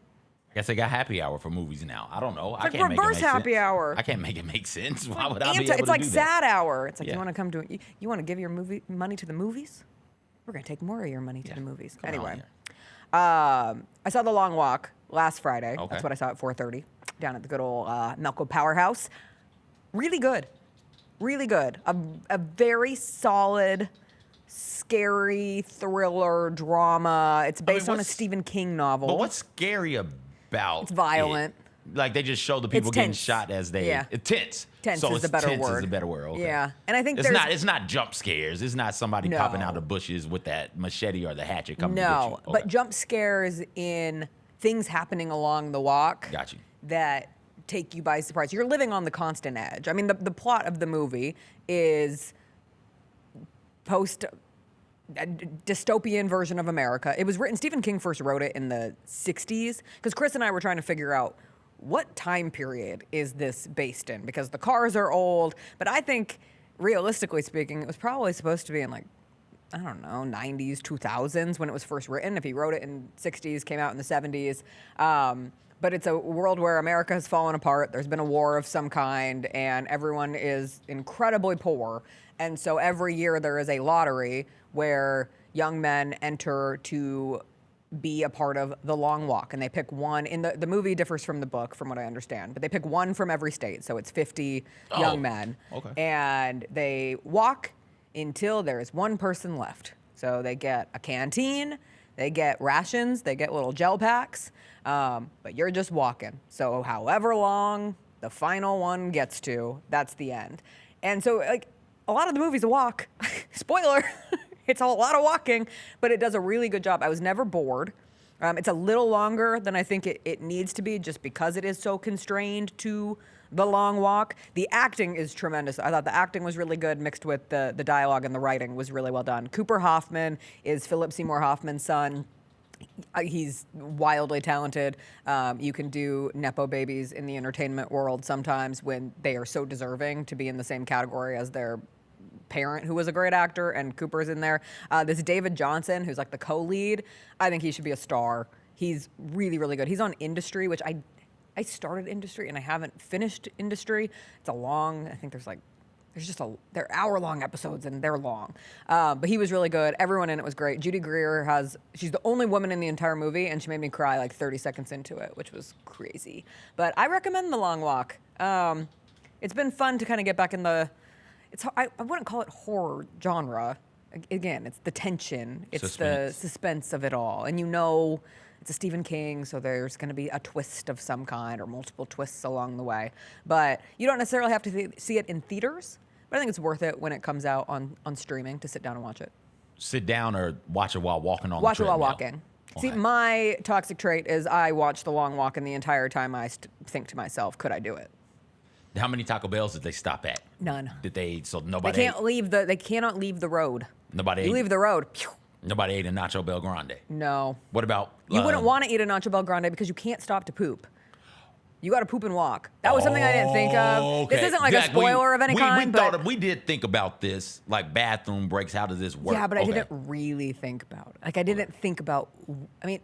guess they got happy hour for movies now. I don't know. It's like reverse happy hour. I can't make it make sense. Why would I It's be able to do that? like sad hour. It's like Yeah. you want to come to you want to give your money to the movies? We're going to take more of your money to the movies. Anyway, I saw The Long Walk last Friday. Okay. That's what I saw at 4:30 down at the good old Melco Powerhouse. Really good. Really good. A very solid, scary thriller drama. It's based on a Stephen King novel. But what's scary about It's violent. Like they just show the people It's getting tense. shot as they Yeah. tense. Tense so is it's the better tense word. Is the better word. Okay. Yeah, and I think it's not jump scares. It's not somebody No. popping out of bushes with that machete or the hatchet coming to No, get you. Okay. but jump scares in things happening along the walk. Got you. That take you by surprise. You're living on the constant edge. I mean, the plot of the movie is a dystopian version of America. It was written, Stephen King first wrote it in the 60s, because Chris and I were trying to figure out what time period is this based in, because the cars are old, but I think, realistically speaking, it was probably supposed to be in like, I don't know, 90s, 2000s when it was first written. If he wrote it in 60s, came out in the 70s. But it's a world where America has fallen apart. There's been a war of some kind, and everyone is incredibly poor. And so every year there is a lottery where young men enter to be a part of the Long Walk. And they pick one. The movie differs from the book, from what I understand. But they pick one from every state. So it's 50 young men. Okay. And they walk until there is one person left. So they get a canteen, they get rations, they get little gel packs, but you're just walking. So however long the final one gets to, that's the end. And so like a lot of the movie's a walk. Spoiler, it's a lot of walking, but it does a really good job. I was never bored. It's a little longer than I think it needs to be, just because it is so constrained to the long walk. The acting is tremendous. I thought the acting was really good, mixed with the dialogue, and the writing was really well done. Cooper Hoffman is Philip Seymour Hoffman's son. He's wildly talented. You can do Nepo babies in the entertainment world sometimes when they are so deserving to be in the same category as their parent, who was a great actor, and Cooper's in there. This David Johnson, who's like the co-lead, I think he should be a star. He's really, really good. He's on Industry, which I started Industry and I haven't finished Industry. It's a long, I think they're hour-long episodes and they're long. But he was really good. Everyone in it was great. Judy Greer she's the only woman in the entire movie, and she made me cry like 30 seconds into it, which was crazy. But I recommend The Long Walk. It's been fun to kind of get back in I wouldn't call it horror genre. Again, it's the tension. It's the suspense of it all. And It's a Stephen King, so there's going to be a twist of some kind or multiple twists along the way. But you don't necessarily have to see it in theaters. But I think it's worth it when it comes out on streaming to sit down and watch it. Sit down or watch it while walking on Watch the it while treadmill? walking. See, my toxic trait is I watch the long walk, and the entire time I think to myself, could I do it? How many Taco Bells did they stop at? None. So nobody They cannot leave the road. Nobody You ate, leave the road. Pew. Nobody ate a Nacho Bel Grande. No. What about... You wouldn't want to eat a Nacho Bel Grande because you can't stop to poop. You got to poop and walk. That was something I didn't think of. Okay. This isn't like a spoiler of any kind. We did think about this, like bathroom breaks. How does this work? Yeah, but I didn't really think about it. Like, I didn't think about, I mean,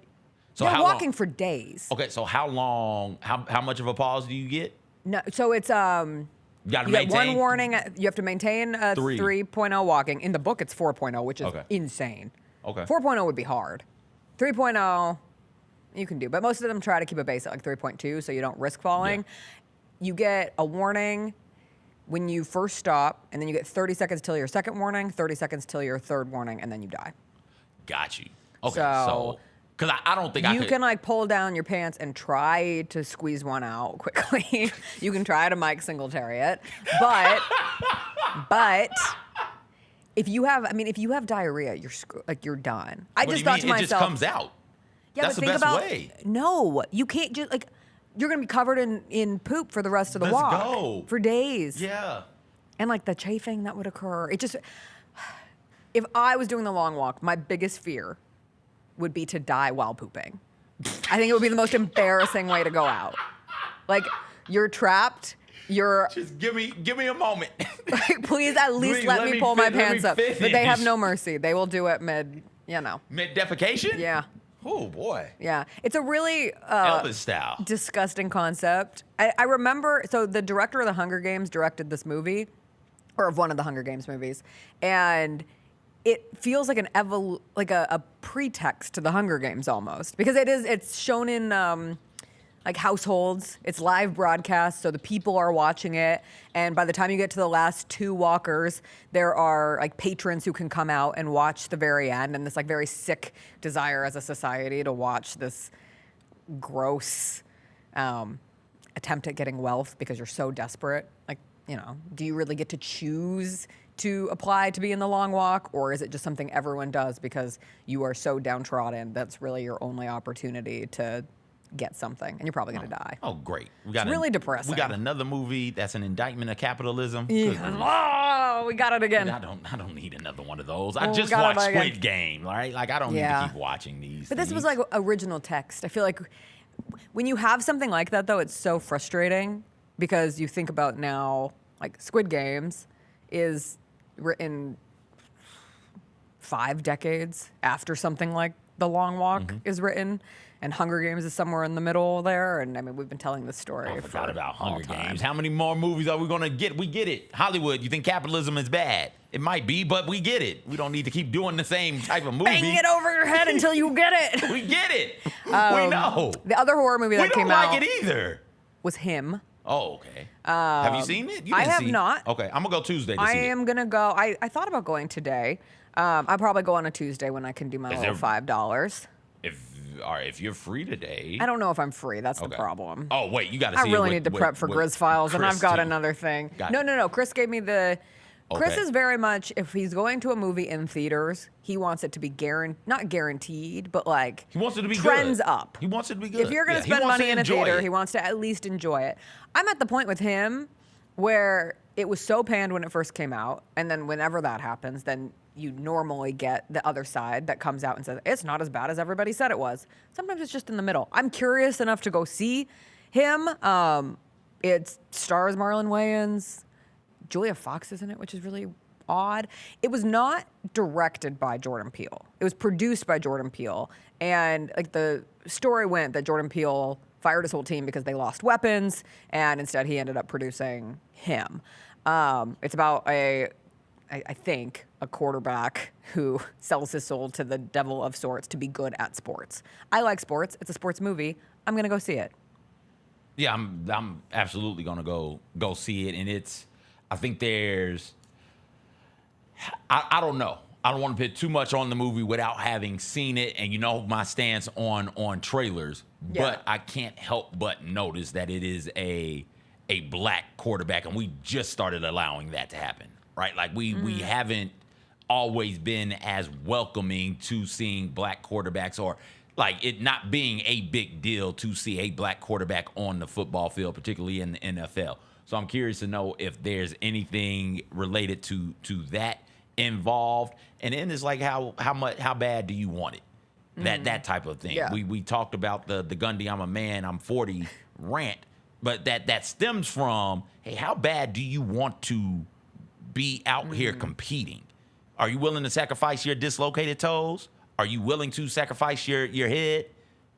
So you're how walking long? for days. Okay, so how long, how much of a pause do you get? No, so it's, You gotta you get maintain? one warning. You have to maintain a 3.0 walking. In the book, it's 4.0, which is insane. Okay. 4.0 would be hard. 3.0, you can do. But most of them try to keep a base at like 3.2 so you don't risk falling. Yeah. You get a warning when you first stop, and then you get 30 seconds till your second warning, 30 seconds till your third warning, and then you die. Got you. Okay, so because I don't think you can like pull down your pants and try to squeeze one out quickly. You can try to Mike Singletary it, but if you have diarrhea, you're done. I just thought to myself, it just comes out. Yeah, That's but the think best about way. No, you can't just like you're gonna be covered in poop for the rest of the walk. Let's go. For days. Yeah. And like the chafing that would occur. It just if I was doing the long walk, my biggest fear would be to die while pooping. I think it would be the most embarrassing way to go out. Like you're trapped. You're just give me a moment. Please at least let me pull my pants up. finish. But they have no mercy. They will do it mid defecation? Yeah. Oh boy. Yeah. It's a really Elvis style. disgusting concept. I remember, so the director of the Hunger Games directed this movie, or of one of the Hunger Games movies, and it feels like a pretext to the Hunger Games almost, because it's shown in like households. It's live broadcast, so the people are watching it, and by the time you get to the last two walkers, there are like patrons who can come out and watch the very end, and this like very sick desire as a society to watch this gross attempt at getting wealth because you're so desperate. Like, do you really get to choose to apply to be in the long walk, or is it just something everyone does because you are so downtrodden that's really your only opportunity to get something, and you're probably going to die. Oh, great. It's really depressing. We got another movie that's an indictment of capitalism. Yeah. Oh, we got it again. I don't need another one of those. I just watched Squid Game, all right? Like, I don't need to keep watching these. But this was like original text. I feel like when you have something like that, though, it's so frustrating because you think about now, like Squid Games is written 5 decades after something like The Long Walk is written. And Hunger Games is somewhere in the middle there. And I mean, we've been telling this story. I forgot about Hunger Games. How many more movies are we going to get? We get it. Hollywood, you think capitalism is bad? It might be, but we get it. We don't need to keep doing the same type of movie. Bang it over your head until you get it. We get it. We know. The other horror movie that came out. We don't like it either. Was Him. Oh, okay. Have you seen it? I have not. Okay, I'm going to go Tuesday to see it. I am going to go. I thought about going today. I'll probably go on a Tuesday when I can do my little $5. If you're free today. I don't know if I'm free. That's the problem. Oh, wait, you got to see it. I really need to prep for Grizz Files, and I've got another thing. No. Chris gave me the... Chris is very much, if he's going to a movie in theaters, he wants it to be not guaranteed, but like... He wants it to be trends good. up. He wants it to be good. If you're going to spend money in a theater, he wants to at least enjoy it. I'm at the point with Him where it was so panned when it first came out, and then whenever that happens, then you normally get the other side that comes out and says, it's not as bad as everybody said it was. Sometimes it's just in the middle. I'm curious enough to go see Him. It stars Marlon Wayans. Julia Fox is in it, which is really odd. It was not directed by Jordan Peele. It was produced by Jordan Peele. And like the story went that Jordan Peele fired his whole team because they lost weapons, and instead he ended up producing Him. It's about I think, a quarterback who sells his soul to the devil of sorts to be good at sports. I like sports. It's a sports movie. I'm going to go see it. Yeah, I'm absolutely going to go see it. And I think there's, I don't know. I don't want to put too much on the movie without having seen it, and you know my stance on trailers. Yeah. But I can't help but notice that it is a black quarterback, and we just started allowing that to happen, right? Like we haven't always been as welcoming to seeing black quarterbacks, or like it not being a big deal to see a black quarterback on the football field, particularly in the NFL. So I'm curious to know if there's anything related to that involved. And then it's like how bad do you want it? That type of thing. Yeah. We talked about the Gundy I'm a man, I'm 40 rant, but that stems from, hey, how bad do you want to be out here competing? Are you willing to sacrifice your dislocated toes? Are you willing to sacrifice your head?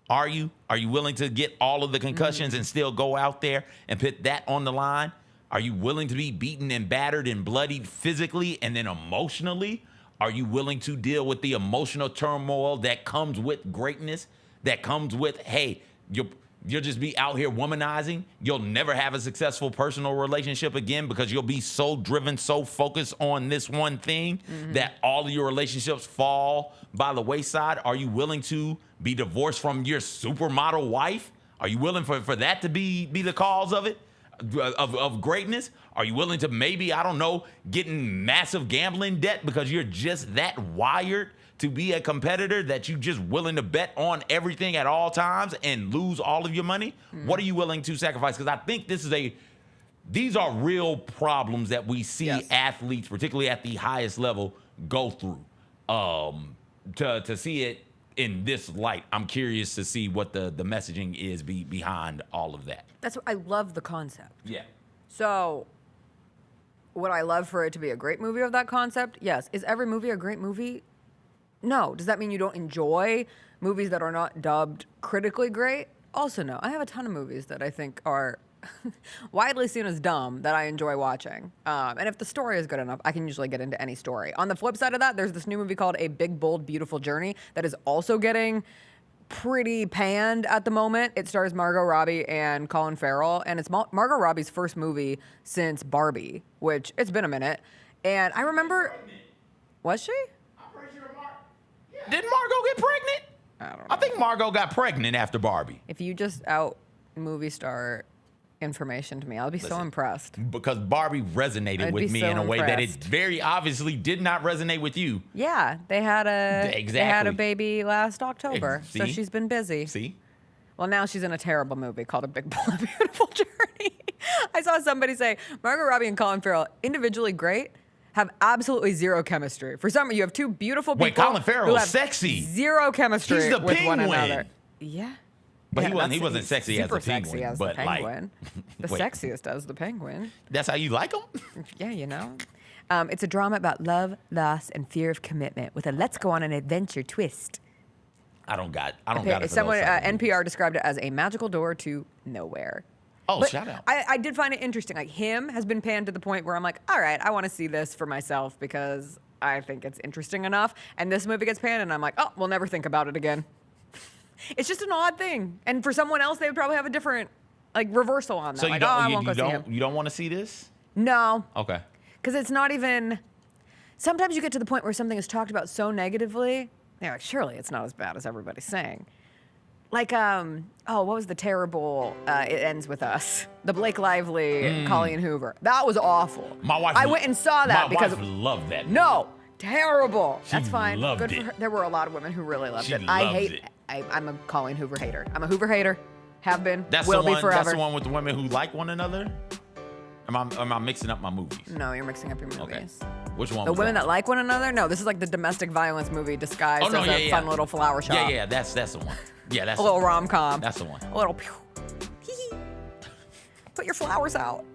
Are you willing to get all of the concussions and still go out there and put that on the line? Are you willing to be beaten and battered and bloodied physically and then emotionally? Are you willing to deal with the emotional turmoil that comes with greatness, that comes with, hey, you'll just be out here womanizing. You'll never have a successful personal relationship again because you'll be so driven, so focused on this one thing that all of your relationships fall by the wayside. Are you willing to be divorced from your supermodel wife? Are you willing for that to be the cause of it, of greatness? Are you willing to maybe, I don't know, get in massive gambling debt because you're just that wired to be a competitor that you just willing to bet on everything at all times and lose all of your money? What are you willing to sacrifice? Because I think these are real problems that we see athletes, particularly at the highest level, go through. To see it in this light, I'm curious to see what the messaging is behind all of that. That's what I love the concept. Yeah. So, would I love for it to be a great movie of that concept? Yes. Is every movie a great movie? No. Does that mean you don't enjoy movies that are not dubbed critically great? Also, no. I have a ton of movies that I think are widely seen as dumb that I enjoy watching. And if the story is good enough, I can usually get into any story. On the flip side of that, there's this new movie called A Big, Bold, Beautiful Journey that is also getting pretty panned at the moment. It stars Margot Robbie and Colin Farrell, and it's Margot Robbie's first movie since Barbie, which it's been a minute. And I remember... Was she? Didn't Margot get pregnant? I don't know. I think Margot got pregnant after Barbie. If you just out movie star information to me, I'll be so impressed. Because Barbie resonated I'd with be me so in a way that it impressed. very obviously did not resonate with you. Yeah, they had a baby last October, so See? she's been busy. See? Well, now she's in a terrible movie called A Big, Bold, Beautiful Journey. I saw somebody say Margot Robbie and Colin Farrell, individually great, have absolutely zero chemistry. For some, you have two beautiful people. Wait, Colin Farrell who is have sexy. Zero chemistry He's the with one penguin. another. Yeah. But Yeah, he wasn't he's sexy as super the penguin. sexy as but the penguin. Like, The sexiest as the penguin. That's how you like him? Yeah, you know. It's a drama about love, loss, and fear of commitment with a let's go on an adventure twist. I don't got it. Someone NPR described it as a magical door to nowhere. Oh, But shout out. I did find it interesting. Like, him has been panned to the point where I'm like, all right, I want to see this for myself because I think it's interesting enough. And this movie gets panned, and I'm like, oh, we'll never think about it again. It's just an odd thing. And for someone else, they would probably have a different, like, reversal on that. So like, I won't go see him. you don't want to see this? No. Okay. Because it's not even... Sometimes you get to the point where something is talked about so negatively, you're like, surely it's not as bad as everybody's saying. Like, what was the terrible It Ends With Us? The Blake Lively, Colleen Hoover. That was awful. My wife... I went and saw that because... My wife loved that. No. Terrible. That's fine. loved Good it. for her. There were a lot of women who really loved She it. loved it. I'm a Colleen Hoover hater. I'm a Hoover hater. Have been. That's will the one. be forever. That's the one with the women who like one another. Am I mixing up my movies? No, you're mixing up your movies. Which one? The was women that like one another? No, this is like the domestic violence movie disguised as a fun little flower shop. Yeah, that's the one. Yeah, that's a little rom-com. That's the one. A little pew. Put your flowers out.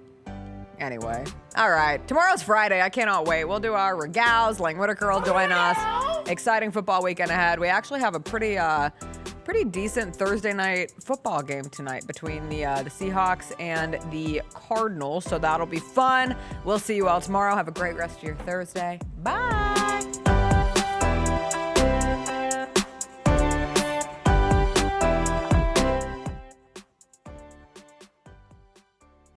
Anyway, all right. Tomorrow's Friday. I cannot wait. We'll do our regals. Lang Whitaker will join us. Exciting football weekend ahead. We actually have a pretty decent Thursday night football game tonight between the Seahawks and the Cardinals. So that'll be fun. We'll see you all tomorrow. Have a great rest of your Thursday. Bye.